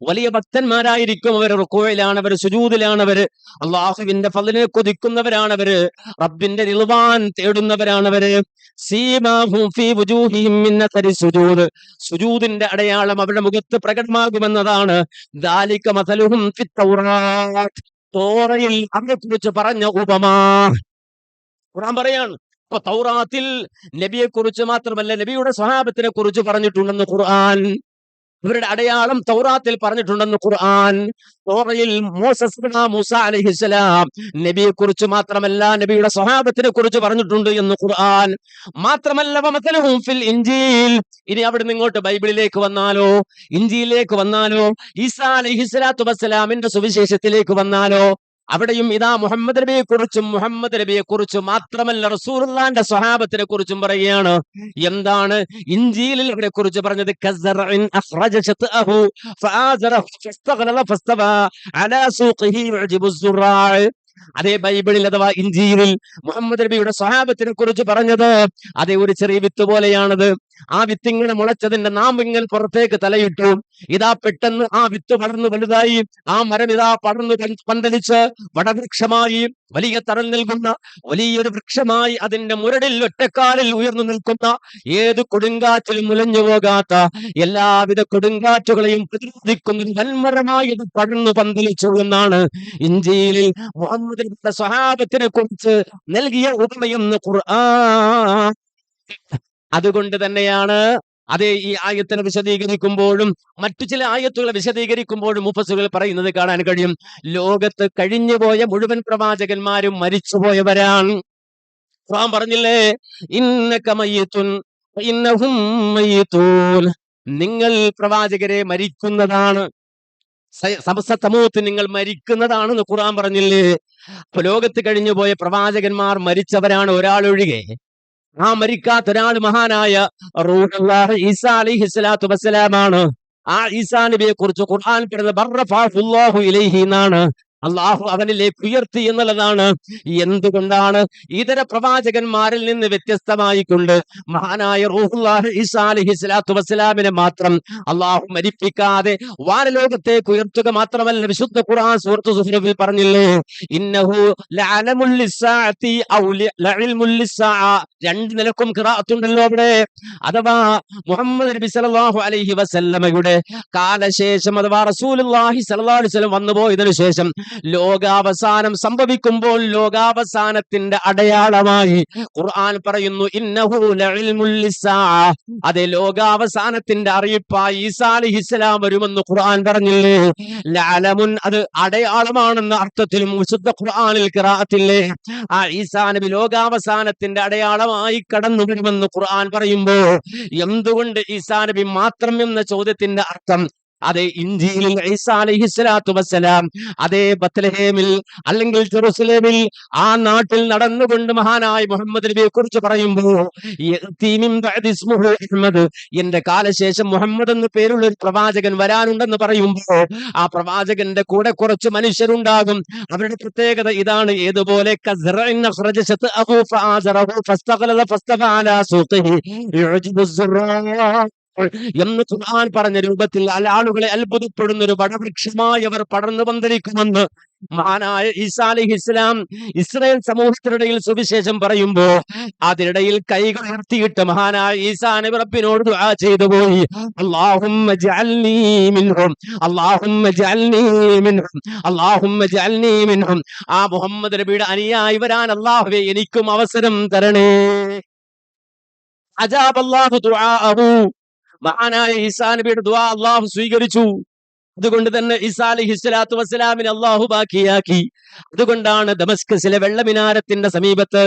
വലിയ ഭക്തന്മാരായിരിക്കും അവർ, റുകൂഇലാണ് അവർ, സുജൂദിലാണ് അവർ, അള്ളാഹുവിന്റെ ഫളിനെ കൊതിക്കുന്നവരാണ് അവര്, റബ്ബിന്റെ റിളവാൻ തേടുന്നവരാണ് അവര്. സീമാഹും ഫീ വുജൂഹിഹിം മിൻ അസരി സുജൂദ്, സുജൂദിന്റെ അടയാളം അവരുടെ മുഖത്ത് പ്രകടമാകുമെന്നതാണ്. ദാലിക മസലുഹും ഫിത് തൗറാത്ത്, തോറയിൽ അവരെ കുറിച്ച് പറഞ്ഞ ഉപമ ഖുർആൻ പറയാണ്. അപ്പൊ തൗറാത്തിൽ നബിയെ കുറിച്ച് മാത്രമല്ല, നബിയുടെ സ്വഹാബത്തിനെ കുറിച്ച് പറഞ്ഞിട്ടുണ്ടെന്ന് ഖുർആൻ, ഇവരുടെ അടയാളം തൗറാത്തിൽ പറഞ്ഞിട്ടുണ്ടെന്ന് ഖുർആൻ. തോറയിൽ മൂസ അലൈഹിസ്സലാം നബിയെ കുറിച്ച് മാത്രമല്ല, നബിയുടെ സ്വഹാബത്തിനെ കുറിച്ച് പറഞ്ഞിട്ടുണ്ട് എന്ന് ഖുർആൻ. മാത്രമല്ല വമസലുഹും ഫിൽ ഇൻജീൽ, ഇനി അവിടെ ഇങ്ങോട്ട് ബൈബിളിലേക്ക് വന്നാലോ, ഇൻജീലിലേക്ക് വന്നാലോ, ഈസാ അലൈഹിസ്സലാത്തു വസ്സലാമിന്റെ സുവിശേഷത്തിലേക്ക് വന്നാലോ, അവിടെയും ഇതാ മുഹമ്മദ് നബിയെ കുറിച്ചും, മുഹമ്മദ് നബിയെ കുറിച്ചും മാത്രമല്ല റസൂലുള്ളാഹിന്റെ സ്വഹാബത്തിനെ കുറിച്ചും പറയുകയാണ്. എന്താണ് ഇൻജീലിൽ അവരെ കുറിച്ച് പറഞ്ഞത്? കസ്സറഇൻ അഖ്റജ ശത്അഹു ഫആസറഹു ഫസ്തഗ്ലല ഫസ്തവ അലാ സൂഖിഹി യുഅജിബു സുറാഅ്. അതേ ബൈബിളിൽ അഥവാ ഇൻജീലിൽ മുഹമ്മദ് നബിയുടെ സ്വഹാബത്തിനെ കുറിച്ച് പറഞ്ഞത് അതേ ഒരു ചെറിയ വിത്ത് പോലെയാണത്. ആ വിത്ത് ഇങ്ങനെ മുളച്ചതിന്റെ നാമ്പിങ്ങൽ പുറത്തേക്ക് തലയിട്ടു. ഇതാ പെട്ടെന്ന് ആ വിത്ത് വളർന്നു വലുതായി, ആ മരം ഇതാ പടർന്നു പന്തലിച്ച് വടവൃക്ഷമായി, വലിയ തണൽ നൽകുന്ന വലിയൊരു വൃക്ഷമായി, അതിന്റെ മുരടിൽ ഒറ്റക്കാലിൽ ഉയർന്നു നിൽക്കുന്ന, ഏത് കൊടുങ്കാറ്റിലും മുലഞ്ഞു പോകാത്ത, എല്ലാവിധ കൊടുങ്കാറ്റുകളെയും പ്രതിരോധിക്കുന്ന വൻമരമായി ഇത് പടർന്നു പന്തലിച്ചു എന്നാണ് ഇൻജീലിൽ മുഹമ്മദിന്റെ സ്വഹാബത്തിനെ കുറിച്ച് നൽകിയ ഉപമയെന്ന് ഖുർആൻ. അതുകൊണ്ട് തന്നെയാണ് അതേ ഈ ആയത്തിനെ വിശദീകരിക്കുമ്പോഴും മറ്റു ചില ആയത്തുകളെ വിശദീകരിക്കുമ്പോഴും മുഫസ്സിറുകൾ പറയുന്നത് കാണാൻ കഴിയും. ലോകത്ത് കഴിഞ്ഞുപോയ മുഴുവൻ പ്രവാചകന്മാരും മരിച്ചുപോയവരാണ്. ഖുർആൻ പറഞ്ഞില്ലേ, ഇന്നക മയ്യിത്തുൻ ഇന്നഹും മയ്യിത്തൂൻ, നിങ്ങൾ പ്രവാചകരെ മരിക്കുന്നതാണ്, സമൂഹത്ത് നിങ്ങൾ മരിക്കുന്നതാണെന്ന് ഖുർആൻ പറഞ്ഞില്ലേ. അപ്പൊ ലോകത്ത് കഴിഞ്ഞുപോയ പ്രവാചകന്മാർ മരിച്ചവരാണ്, ഒരാളൊഴികെ. ആ മരിക്കാത്ത ഒരാൾ മഹാനായ റൂഹുല്ലാഹി ഈസാ അലൈഹിസ്സലാത്തു വസ്സലാമാണ്. ആ ഈസാ നബിയെ കുറിച്ച് ഖുർആൻ പറയുന്നത് ബർറഫഅഹുല്ലാഹു ഇലൈഹി എന്നാണ്. അള്ളാഹു അവനിലേക്ക് ഉയർത്തി എന്നുള്ളതാണ്. എന്തുകൊണ്ടാണ്? ഇതര പ്രവാചകന്മാരിൽ നിന്ന് വ്യത്യസ്തമായിക്കൊണ്ട് മഹാനായ റൂഹുല്ലാഹി ഈസാ അലൈഹിസ്സലാത്തു വസ്സലാമിനെ മാത്രം അള്ളാഹു മരിപ്പിക്കാതെ വാനലോകത്തേക്ക് ഉയർത്തുക മാത്രമല്ല, വിശുദ്ധ ഖുർആൻ സൂറത്ത് സുഹ്റഫിൽ പറഞ്ഞില്ലേ, ഇന്നഹു ലഅലമുൽ ലിസ്സാഅതി ഔ ലഇൽമുൽ ലിസ്സാഅ, രണ്ട് നിലക്കും ഖിറാഅത്തുണ്ടല്ലോ അവിടെ. അഥവാ മുഹമ്മദ് നബി സല്ലല്ലാഹു അലൈഹി വസല്ലമയുടെ കാലശേഷം അഥവാ റസൂലുള്ളാഹി സ്വല്ലല്ലാഹു അലൈഹി വസല്ലം വന്നുപോയതിനു ശേഷം ലോകാവസാനം സംഭവിക്കുമ്പോൾ ലോകാവസാനത്തിന്റെ അടയാളമായി ഖുർആൻ പറയുന്നു, ഇന്നഹു ലഇൽമുൽ ലിസ്സാഅ, അതെ ലോകാവസാനത്തിന്റെ അറിയിപ്പായി ഈസാ അലൈഹിസ്സലാം വരുമെന്ന് ഖുർആൻ പറഞ്ഞില്ലേ. ലഅലമുൻ, അത് അടയാളമാണെന്ന അർത്ഥത്തിലും വിശുദ്ധ ഖുർആനിൽ ഖിറാഅത്തില്ലേ. ആ ഈസാ നബി ലോകാവസാനത്തിന്റെ അടയാളമായി കടന്നു വരുമെന്ന് ഖുർആൻ പറയുമ്പോ എന്തുകൊണ്ട് ഈസാ നബി മാത്രം എന്ന ചോദ്യത്തിന്റെ അർത്ഥം അതേ ഇൻജീലിൽ ഈസാ അലൈഹിസ്സലാത്തു വസ്സലാം അതേ ബത്ലഹേമിൽ അല്ലെങ്കിൽ ജെറുസലേമിൽ ആ നാട്ടിൽ നടന്നുകൊണ്ട് മഹാനായ മുഹമ്മദ് നബിയെ കുറിച്ച് പറയുമ്പോൾ എന്റെ കാലശേഷം മുഹമ്മദ് എന്ന് പേരുള്ള ഒരു പ്രവാചകൻ വരാനുണ്ടെന്ന് പറയുമ്പോൾ ആ പ്രവാചകന്റെ കൂടെ കുറച്ച് മനുഷ്യരുണ്ടാകും. അവരുടെ പ്രത്യേകത ഇതാണ്. ഏതുപോലെ എന്ന് ഖുർആൻ പറഞ്ഞ രൂപത്തിൽ ആളുകളെ അത്ഭുതപ്പെടുന്ന ഒരു വടവൃക്ഷമായി അവർ പടർന്നു പന്തലിക്കുമെന്ന് മഹാനായ ഈസാ അലൈഹിസ്സലാം ഇസ്രായേൽ സമൂഹത്തിനിടയിൽ സുവിശേഷം പറയുമ്പോ അതിനിടയിൽ കൈകൾ ഉയർത്തിയിട്ട് മഹാനായ ഈസാ നബി റബ്ബിനോട് ദുആ ചെയ്തു പോയി, അല്ലാഹുമ്മ ജഅൽനീ മിൻഹും, അല്ലാഹുമ്മ ജഅൽനീ മിൻഹും, അല്ലാഹുമ്മ ജഅൽനീ മിൻഹും. ആ മുഹമ്മദ് നബിയുടെ അനുയായി വരാൻ അല്ലാഹുവേ എനിക്കും അവസരം തരണേ. അജാബല്ലാഹു ദുആഅഹു. മഹാനായ ഈസാ നബിയുടെ ദുആ അല്ലാഹു സ്വീകരിച്ചു. അതുകൊണ്ട് തന്നെ ഈസാ അലൈഹിസ്സലാത്തു വസ്സലാമിനെ അല്ലാഹു ബാക്കിയാക്കി. അതുകൊണ്ടാണ് ദമസ്കസിലെ വെള്ളമിനാരത്തിന്റെ സമീപത്ത്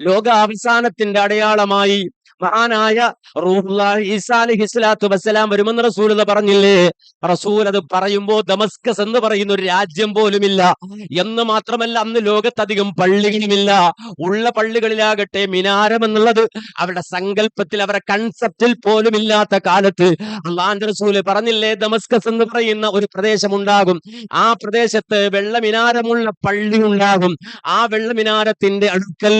ലോകാവസാനത്തിന്റെ അടയാളമായി മഹാനായ റൂഹുല്ലാഹി ഈസാ അലൈഹിസ്സലാത്തു വസ്സലാം വരുമെന്ന് റസൂൽ പറഞ്ഞില്ലേ? റസൂൽ അത് പറയുമ്പോ ദമസ്കസ് എന്ന് പറയുന്ന ഒരു രാജ്യം പോലുമില്ല എന്ന് മാത്രമല്ല, അന്ന് ലോകത്തധികം പള്ളികളുമില്ല. ഉള്ള പള്ളികളിലാകട്ടെ മിനാരം എന്നുള്ളത് അവരുടെ സങ്കല്പത്തിൽ, അവരുടെ കൺസെപ്റ്റിൽ പോലും ഇല്ലാത്ത കാലത്ത് അള്ളാഹുവിന്റെ റസൂൽ പറഞ്ഞില്ലേ, ദമസ്കസ് എന്ന് പറയുന്ന ഒരു പ്രദേശമുണ്ടാകും. ആ പ്രദേശത്ത് വെള്ളമിനാരമുള്ള പള്ളി ഉണ്ടാകും. ആ വെള്ളമിനാരത്തിന്റെ അടുക്കൽ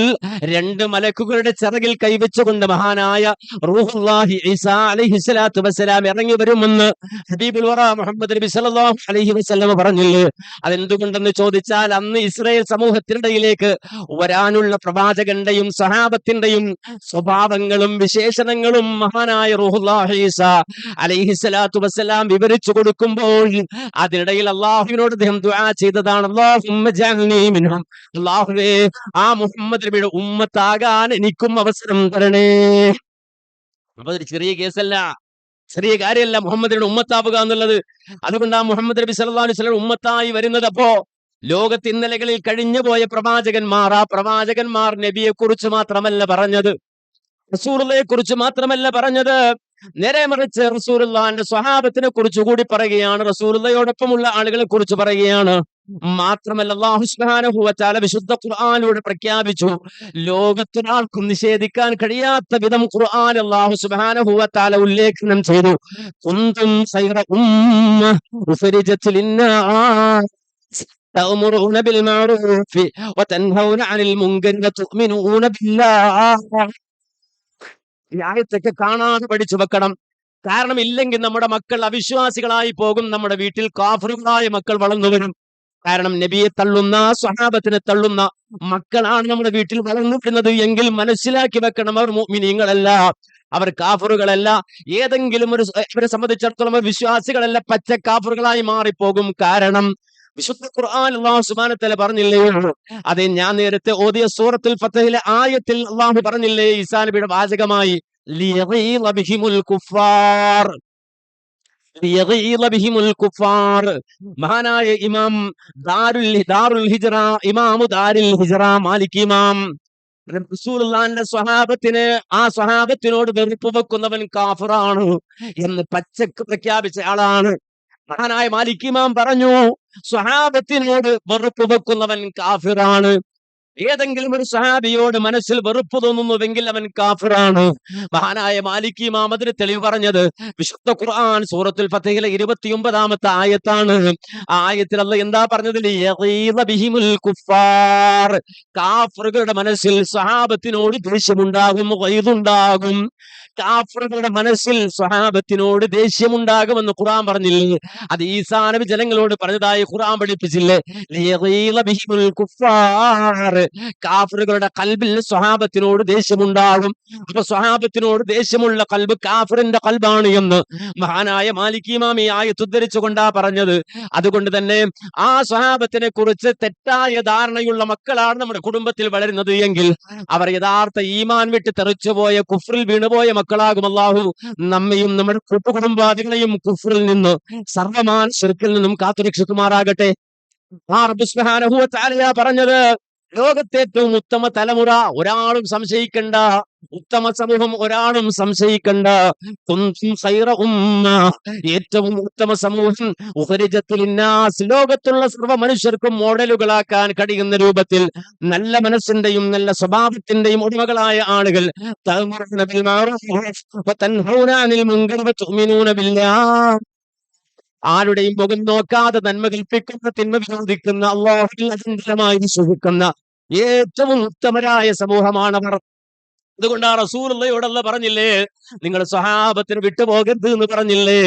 2 മലക്കുകളുടെ ചിറകിൽ കൈവച്ചുകൊണ്ട് മഹാനായ റൂഹുല്ലാഹി ഈസാ അലൈഹിസ്സലാത്തു വസ്സലാം ഇറങ്ങി വരുമെന്ന് ഹബീബുൽ വറ മുഹമ്മദ് നബി സല്ലല്ലാഹു അലൈഹി വസല്ലം പറഞ്ഞില്ലേ? അതെന്തുകൊണ്ടെന്ന് ചോദിച്ചാൽ, അന്ന് ഇസ്രായേൽ സമൂഹത്തിനിടയിലേക്ക് വരാനുള്ള പ്രവാചകന്റെയും സഹാബത്തിന്റെയും സ്വഭാവങ്ങളും വിശേഷണങ്ങളും മഹാനായ റൂഹുല്ലാഹി ഈസാ അലൈഹിസ്സലാത്തു വസ്സലാം വിവരിച്ചു കൊടുക്കുമ്പോൾ അതിനിടയിൽ അള്ളാഹുവിനോട് അദ്ദേഹം ദുആ ചെയ്തതാണ്, അല്ലാഹുമ്മ ജഅൽനീ മിൻഹും, അല്ലാഹുവേ ആ മുഹമ്മദ് നബിയുടെ ഉമ്മത്താകാൻ എനിക്കും അവസരം തരണേ. അപ്പൊ അതൊരു ചെറിയ കേസല്ല, ചെറിയ കാര്യമല്ല മുഹമ്മദിന്റെ ഉമ്മത്താവുക എന്നുള്ളത്. അതുകൊണ്ട് ആ മുഹമ്മദ് നബി സല്ലല്ലാഹു അലൈഹി വസല്ലം ഉമ്മത്തായി വരുന്നത് അപ്പോ ലോകത്ത് ഇന്നലകളിൽ കഴിഞ്ഞുപോയ പ്രവാചകന്മാർ, ആ പ്രവാചകന്മാർ നബിയെ കുറിച്ച് മാത്രമല്ല പറഞ്ഞത്, റസൂലുള്ളയെ കുറിച്ച് മാത്രമല്ല പറഞ്ഞത്, നേരെ മറിച്ച് റസൂലുള്ളാഹിന്റെ സ്വഹാബത്തിനെ കുറിച്ച് കൂടി പറയുകയാണ്, റസൂലുള്ളയോടൊപ്പമുള്ള ആളുകളെ കുറിച്ച് പറയുകയാണ്. മാത്രമല്ല അല്ലാഹു സുബ്ഹാനഹു വ തആല വിശുദ്ധ ഖുർആനിലൂടെ പ്രഖ്യാപിച്ചു, ലോകത്തൊരാൾക്കും നിഷേധിക്കാൻ കഴിയാത്ത വിധം ഖുർആൻ അല്ലാഹു സുബ്ഹാനഹു വ തആല ഉല്ലേഖനം ചെയ്തു. കുന്തും ഖൈറ ഉമ്മ ഉഖ്രിജത് ലിന്നാസ് തഅമുറൂന ബിൽ മഅറൂഫി വതൻഹൗന അനിൽ മുൻകരി വതുഅ്മിനൂന ബില്ലാഹ്. ഈ ആയത്തൊക്കെ കാണാതെ പഠിച്ചു വെക്കണം. കാരണം ഇല്ലെങ്കിൽ നമ്മുടെ മക്കൾ അവിശ്വാസികളായി പോകും, നമ്മുടെ വീട്ടിൽ കാഫിറുകളായ മക്കൾ വളർന്നു വരും. കാരണം നബിയെ തള്ളുന്ന, സ്വഹാബത്തിനെ തള്ളുന്ന മക്കളാണ് നമ്മുടെ വീട്ടിൽ വളർന്നു വരുന്നത് എങ്കിൽ മനസ്സിലാക്കി വെക്കണം, അവർ മുഅ്മിനീങ്ങളല്ല, അവർ കാഫിറുകളല്ല. ഏതെങ്കിലും അവരെ സംബന്ധിച്ചിടത്തോളം അവർ വിശ്വാസികളല്ല, പച്ച കാഫിറുകളായി മാറിപ്പോകും. കാരണം വിശുദ്ധ ഖുർആൻ അല്ലാഹു സുബ്ഹാനഹു വ തആല പറഞ്ഞില്ലേ, അതെ ഞാൻ നേരത്തെ ഓതിയ സൂറത്തുൽ ഫത്ഹിലെ ആയത്തിൽ അല്ലാഹു പറഞ്ഞില്ലേ, ഈസാ നബിയുടെ വാചകമായി, ലിയഗീള ബിഹിമുൽ കുഫാർ, ലിയഗീള ബിഹിമുൽ കുഫാർ. മഹാനായ ഇമാം ദാറുൽ ഹിജ്റ, ഇമാമു ദാറുൽ ഹിജ്റ മാലിക് ഇമാം റസൂലുള്ളാഹിന്റെ സ്വഹാബത്തിന്, ആ സ്വഹാബത്തിനോട് വെറുപ്പ് വെക്കുന്നവൻ കാഫിറാണ് എന്ന് പച്ചക്ക് പ്രഖ്യാപിച്ച ആളാണ്. മഹാനായ മാലിക് ഇമാം പറഞ്ഞു, സ്വഹാബത്തിനോട് വെറുപ്പ് വെക്കുന്നവൻ കാഫിറാണ്. ഏതെങ്കിലും ഒരു സ്വഹാബിയോട് മനസ്സിൽ വെറുപ്പ് തോന്നുന്നുവെങ്കിൽ അവൻ കാഫിറാണ്. മഹാനായ മാലിക് ഇമാം അതിന് തെളിവ് പറഞ്ഞത് വിശുദ്ധ ഖുർആൻ സൂറത്തുൽ ഫത്ഹിലെ 29ാമത്തെ ആയത്താണ്. ആ ആയത്തിൽ അല്ലാഹ് എന്താ പറഞ്ഞത്? യഗീള ബിഹിമുൽ കുഫാർ. കാഫിറുകളുടെ മനസ്സിൽ സ്വഹാബത്തിനോട് ദേഷ്യമുണ്ടാകും, ഗൈദുണ്ടാകും. കാഫിറുകളുടെ മനസ്സിൽ സ്വഹാബത്തിനോട് ദേഷ്യമുണ്ടാകുമെന്ന് ഖുർആൻ പറഞ്ഞില്ലേ? അത് ഈസാ നബി ജനങ്ങളോട് പറഞ്ഞതായി ഖുർആൻ പഠിപ്പിച്ചില്ലേ? ലിയഗീള ബിഹിമുൽ കുഫാർ. കാഫിറുകളുടെ ഖൽബിൽ സ്വഹാബത്തിനോട് ദേഷ്യമുണ്ടാകും. അപ്പൊ സ്വഹാബത്തിനോട് ദേഷ്യമുള്ള ഖൽബ് കാഫിറിന്റെ ഖൽബാണ് എന്ന് മഹാനായ മാലിക് ഇമാം ഈ ആയത്ത് ഉദ്ധരിച്ചുകൊണ്ടാ പറഞ്ഞത്. അതുകൊണ്ട് തന്നെ ആ സ്വഹാബത്തിനെ കുറിച്ച് തെറ്റായ ധാരണയുള്ള മക്കളാണ് നമ്മുടെ കുടുംബത്തിൽ വളരുന്നത് എങ്കിൽ അവർ യഥാർത്ഥ ഈമാൻ വിട്ട് തെറിച്ചുപോയ, കുഫ്രിൽ വീണുപോയ മക്കളാകും. അല്ലാഹു നമ്മയും നമ്മുടെ കുടുംബാദികളെയും കുഫ്രിൽ നിന്ന്, സർവമാന ശിർക്കിൽ നിന്നും കാത്തുരക്ഷിക്കുമാറാകട്ടെ. ആ റബ്ബ് സുബ്ഹാനഹു വ തആല പറഞ്ഞത്, ലോകത്തെ ഏറ്റവും ഉത്തമ തലമുറ ഒരാളും സംശയിക്കണ്ട, ഉത്തമ സമൂഹം ഒരാളും സംശയിക്കണ്ട. കുന്തും ഖൈറ ഉമ്മ, ഏറ്റവും ഉത്തമ സമൂഹം, ഉഖ്രിജത് ലിന്നാസ്, ലോകത്തുള്ള സർവ്വ മനുഷ്യർക്കും മോഡലുകളാക്കാൻ കഴിയുന്ന രൂപത്തിൽ നല്ല മനസ്സിന്റെയും നല്ല സ്വഭാവത്തിന്റെയും ഉടമകളായ ആളുകൾ, തഅമുറൂന ബിൽ മഅറൂഫ് വതൻഹൗന അനിൽ മുൻകരി വതുഅ്മിനൂന ബില്ലാഹ്. ആരുടെയും മുഖം നോക്കാതെ നന്മ കൽപ്പിക്കുന്ന, തിന്മ വിരോധിക്കുന്ന, അല്ലാഹുവിൽ അചഞ്ചലമായി വിശ്വസിക്കുന്ന ഏറ്റവും ഉത്തമരായ സമൂഹമാണവർ. അതുകൊണ്ട് ആ റസൂലുള്ളയോടല്ല പറഞ്ഞില്ലേ, നിങ്ങൾ സ്വഹാബത്തിന് വിട്ടുപോകരുത് എന്ന് പറഞ്ഞില്ലേ,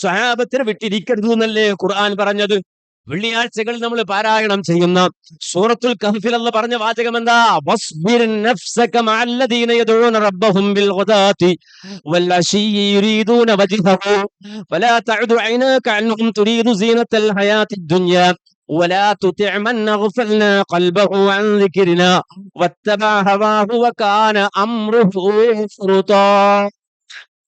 സ്വഹാബത്തിന് വിട്ടിരിക്കരുത് എന്നല്ലേ ഖുർആൻ പറഞ്ഞത്. വെള്ളിയാഴ്ചകളിൽ നമ്മൾ പാരായണം ചെയ്യുന്ന സൂറത്തുൽ കഹ്ഫിൽ അല്ലാഹ് പറഞ്ഞ വാചകം എന്താ? വസ്ബിർ നഫ്സക മഅല്ലദീന യദഊന റബ്ബഹും ബിൽ ഗദാതി വൽ അശിയ്യി യുരീദൂന വജ്ഹഹു വലാ തഅദു ഐനാക അൻഹും തുരീദു സീനത്തൽ ഹയാത്തിദ് ദുനിയ വലാ തുതി' മൻ അഗ്ഫൽനാ ഖൽബഹു അൻ ദിക്രിനാ വത്തബഅ ഹവാഹു വകാന അംറുഹു ഫുറുതാ.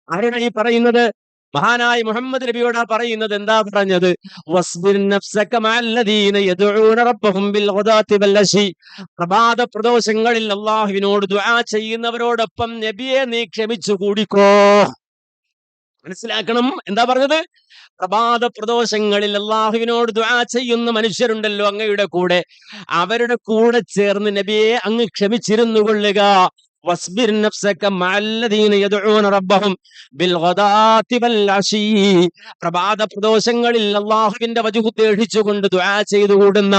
ആരാണ് ഈ പറയുന്നത്? മഹാനായ മുഹമ്മദ് നബിയോടാ പറയുന്നത്. എന്താ പറഞ്ഞത്? വസ്ബിർ നഫ്സക മഅല്ലദീന യദഊന റബ്ബഹും ബിൽ ഗദാതി വൽ അശി. പ്രഭാത പ്രദോഷങ്ങളിൽ അല്ലാഹുവിനോട് ദുആ ചെയ്യുന്നവരോടൊപ്പം നബിയെ നീ ക്ഷമിച്ചു കൂടിക്കോ. മനസ്സിലാക്കണം, എന്താ പറഞ്ഞത്? പ്രഭാത പ്രദോഷങ്ങളിൽ അല്ലാഹുവിനോട് ദുആ ചെയ്യുന്ന മനുഷ്യരുണ്ടല്ലോ അങ്ങയുടെ കൂടെ, അവരുടെ കൂടെ ചേർന്ന് നബിയെ അങ്ങ് ക്ഷമിച്ചിരുന്നു കൊള്ളുക. വസ്ബിർ നഫ്സക മഅല്ലദീന യദഊന റബ്ബഹും ബിൽ ഗദാതി വൽ അശി. പ്രഭാത പ്രദോഷങ്ങളിൽ അല്ലാഹുവിന്റെ വജ്ഹ് തേടിച്ചുകൊണ്ട് ദുആ ചെയ്തു കൂടുന്ന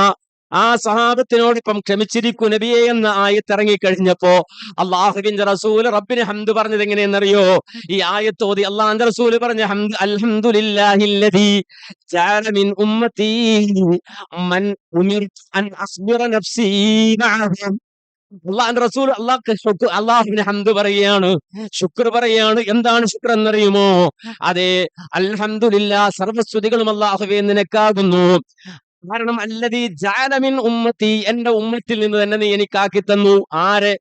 ആ സഹാബത്തിനോടൊപ്പം ക്ഷമിച്ചിരിക്കൂ നബിയെ എന്ന ആയത്ത് ഇറങ്ങിക്കഴിഞ്ഞപ്പോ അള്ളാഹുവിന്റെ റസൂല് റബ്ബിന് ഹംദ് പറഞ്ഞത് എങ്ങനെയെന്നറിയോ? ഈ ആയത്ത് ഓതി അള്ളാഹുവിന്റെ റസൂല് പറഞ്ഞ ഹംദ് അൽഹംദുലില്ലാഹില്ലദീ ജഅല മിൻ ഉമ്മത്തി മൻ ഉമിർതു അൻ അസ്ബിറ നഫ്സി മഅഹും. അള്ളാഹുവിന്റെ റസൂൽ അള്ളാഹുവിന് ഹംദ് പറയുകയാണ്, ശുക്ർ പറയാണ്. എന്താണ് ശുക്ർ എന്നറിയുമോ? അതെ, അൽഹംദുലില്ലാ, സർവസ്തുതികളും അല്ലാഹുവേ നിനക്കാകുന്നു. കാരണം അല്ലദീ ജഅല മിൻ ഉമ്മത്തി, എന്റെ ഉമ്മത്തിൽ നിന്ന് തന്നെ നീ എനിക്കാക്കി തന്നു. ആരെ?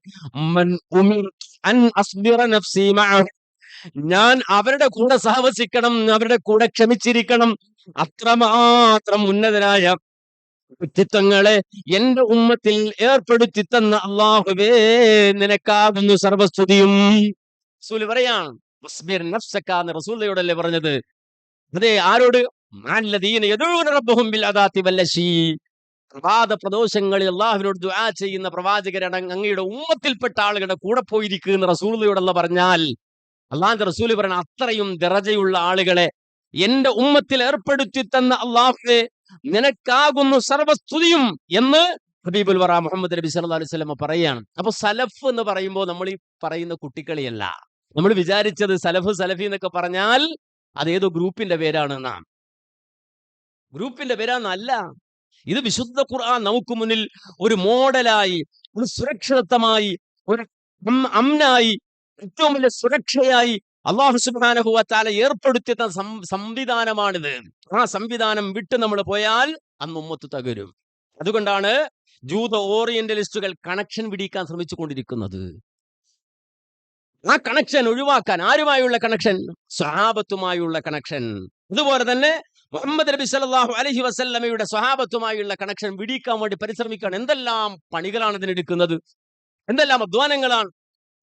മൻ ഉമിർതു അൻ അസ്ബിറ നഫ്സി മഅഹും. ഞാൻ അവരുടെ കൂടെ സഹവസിക്കണം, അവരുടെ കൂടെ ക്ഷമിച്ചിരിക്കണം. അത്രമാത്രം ഉന്നതനായ വ്യക്തിത്വങ്ങളെ എന്റെ ഉമ്മത്തിൽ ഏർപ്പെടുത്തി തന്ന അല്ലാഹുവേ നിനക്കാകുന്നു സർവസ്തുതിയും. റസൂൽ പറയാണ് വസ്ബിർ നഫ്സക എന്ന് റസൂലയോടല്ലേ പറഞ്ഞത്. അതെ, ആരോട്? മഅല്ലദീന യദഊന റബ്ബഹും ബിൽ ഗദാതി വൽ അശി. പ്രഭാത പ്രദോഷങ്ങളിൽ അല്ലാഹുവിനോട് ദുആ ചെയ്യുന്ന പ്രവാചകരാണ് അങ്ങയുടെ ഉമ്മത്തിൽപ്പെട്ട ആളുകളുടെ കൂടെ പോയിരിക്കുന്ന റസൂലയോടല്ല പറഞ്ഞാൽ അള്ളാഹുവിന്റെ റസൂൽ പറയണ അത്രയും ദറജയുള്ള ആളുകളെ എന്റെ ഉമ്മത്തിൽ ഏർപ്പെടുത്തി തന്ന അല്ലാഹുവേ നിനക്കാകുന്നു സർവസ്തുതിയും എന്ന് ഹബീബുൽ വറ മുഹമ്മദ് നബി സല്ലല്ലാഹു അലൈഹി വസല്ലം പറയാണ്. അപ്പൊ സലഫ് എന്ന് പറയുമ്പോൾ നമ്മൾ ഈ പറയുന്ന കുട്ടിക്കളിയല്ല. നമ്മൾ വിചാരിച്ചത് സലഫ് സലഫി എന്നൊക്കെ പറഞ്ഞാൽ അതേതോ ഗ്രൂപ്പിന്റെ പേരാണ് എന്നാണ്. ഗ്രൂപ്പിന്റെ പേരാന്നല്ല. ഇത് വിശുദ്ധ ഖുർആൻ നമുക്ക് മുന്നിൽ ഒരു മോഡലായി, ഒരു സുരക്ഷിതത്വമായി, ഒരു അമ്നായി, ഏറ്റവും വലിയ സുരക്ഷയായി അല്ലാഹു സുബ്ഹാനഹു വ തആല ഏർപ്പെടുത്തിയ സംവിധാനമാണിത്. ആ സംവിധാനം വിട്ട് നമ്മൾ പോയാൽ അന്ന് ഉമ്മത്ത് തകരും. അതുകൊണ്ടാണ് ജൂത ഓറിയന്റലിസ്റ്റുകൾ കണക്ഷൻ പിടിക്കാൻ ശ്രമിച്ചു കൊണ്ടിരിക്കുന്നത്. ആ കണക്ഷൻ ഒഴിവാക്കാൻ. ആരുമായുള്ള കണക്ഷൻ? സ്വഹാബത്തുമായുള്ള കണക്ഷൻ. അതുപോലെ തന്നെ മുഹമ്മദ് നബി സല്ലല്ലാഹു അലൈഹി വസല്ലമയുടെ സ്വഹാബത്തുമായുള്ള കണക്ഷൻ പിടിക്കാൻ വേണ്ടി പരിശ്രമിക്കാൻ എന്തെല്ലാം പണികളാണ് ഇതിനെടുക്കുന്നത്, എന്തെല്ലാം അധ്വാനങ്ങളാണ്.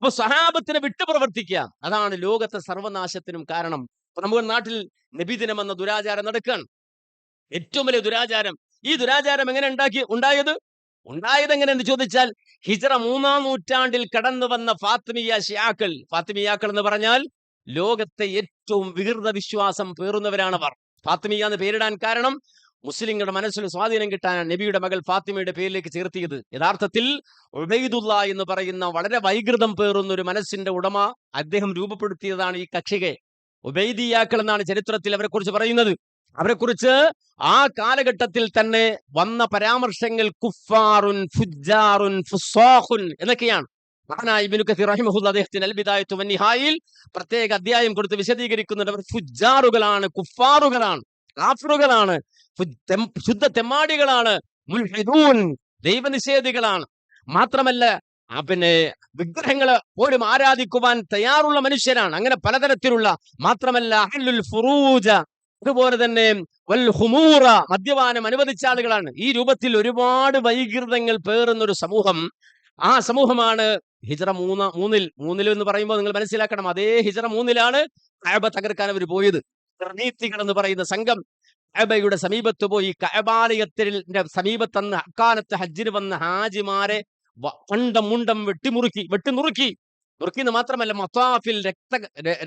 അപ്പൊ സ്വഹാബത്തിനെ വിട്ടു പ്രവർത്തിക്കുക, അതാണ് ലോകത്തെ സർവനാശത്തിനും കാരണം. അപ്പൊ നമ്മുടെ നാട്ടിൽ നബിദിനം എന്ന ദുരാചാരം നടക്കുകയാണ്. ഏറ്റവും വലിയ ദുരാചാരം. ഈ ദുരാചാരം എങ്ങനെ ഉണ്ടായത് എങ്ങനെയെന്ന് ചോദിച്ചാൽ ഹിജ്റ 3-ാം നൂറ്റാണ്ടിൽ കടന്നു വന്ന ഫാത്തിമിയാക്കൾ എന്ന് പറഞ്ഞാൽ ലോകത്തെ ഏറ്റവും വികൃത വിശ്വാസം പേറുന്നവരാണ് അവർ. ഫാത്തിമിയ എന്ന് പേരിടാൻ കാരണം മുസ്ലിങ്ങളുടെ മനസ്സിൽ സ്വാധീനം കിട്ടാനാണ് നബിയുടെ മകൾ ഫാത്തിമയുടെ പേരിലേക്ക് ചേർത്തിയത്. യഥാർത്ഥത്തിൽ ഉബൈദുള്ള എന്ന് പറയുന്ന വളരെ വൈകൃതം പേറുന്ന ഒരു മനസ്സിന്റെ ഉടമ അദ്ദേഹം രൂപപ്പെടുത്തിയതാണ് ഈ കക്ഷിയെ. ഉബൈദിയാക്കൾ എന്നാണ് ചരിത്രത്തിൽ അവരെ കുറിച്ച് പറയുന്നത്. അവരെ കുറിച്ച് ആ കാലഘട്ടത്തിൽ തന്നെ വന്ന പരാമർശങ്ങൾ കുഫാറുൻ ഫുജ്ജാറുൻ ഫുസാഖുൻ എന്നൊക്കെയാണ്. മഹാനായ ഇബ്നു കസീർ റഹിമഹുല്ലാഹ് അദ്ദേഹത്തിന്റെ അൽ ബിദായത്തു വന്നിഹായിൽ പ്രത്യേക അധ്യായം കൊടുത്ത് വിശദീകരിക്കുന്നുണ്ട്. അവർ ഫുജ്ജാറുകളാണ്, കുഫാറുകളാണ്, കാഫിറുകളാണ്, ശുദ്ധ തെമ്മാടികളാണ്, മുൽഹിദൂൻ ദൈവനിഷേധികളാണ്. മാത്രമല്ല വിഗ്രഹങ്ങളെ പോലും ആരാധിക്കുവാൻ തയ്യാറുള്ള മനുഷ്യരാണ്. അങ്ങനെ പലതരത്തിലുള്ള, മാത്രമല്ല അഹ്ലുൽ ഫുറൂജ, അതുപോലെ തന്നെ വൽ ഹുമൂറ, മദ്യപാനം അനുവദിച്ച ആളുകളാണ്. ഈ രൂപത്തിൽ ഒരുപാട് വൈകൃതങ്ങൾ പേറുന്ന ഒരു സമൂഹം. ആ സമൂഹമാണ് ഹിജ്റ 3 എന്ന് പറയുമ്പോൾ നിങ്ങൾ മനസ്സിലാക്കണം, അതേ ഹിജ്റ 3 കഅബ തകർക്കാൻ അവർ പോയത്. നീതികൾ എന്ന് പറയുന്ന സംഘം കഅബയുടെ സമീപത്ത് പോയി കഅബാലയത്തിന്റെ സമീപത്തന്ന് അക്കാലത്ത് ഹജ്ജിന് വന്ന ഹാജിമാരെ മുണ്ടം വെട്ടിനുറുക്കി എന്ന് മാത്രമല്ല മത്താഫിൽ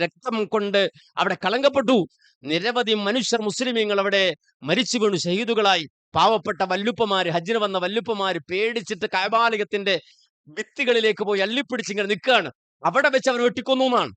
രക്തം കൊണ്ട് അവിടെ കളങ്കപ്പെട്ടു. നിരവധി മനുഷ്യർ, മുസ്ലിമീങ്ങൾ അവിടെ മരിച്ചു വീണു, ഷഹീദുകളായി. പാവപ്പെട്ട വല്ലുപ്പമാര്, ഹജ്ജിന് വന്ന വല്ലുപ്പമാര് പേടിച്ചിട്ട് കഅബാലയത്തിന്റെ ഭിത്തികളിലേക്ക് പോയി അള്ളിപ്പിടിച്ചിങ്ങനെ നിൽക്കുകയാണ്. അവിടെ വെച്ച് അവർ വെട്ടിക്കൊന്നു എന്നാണ്.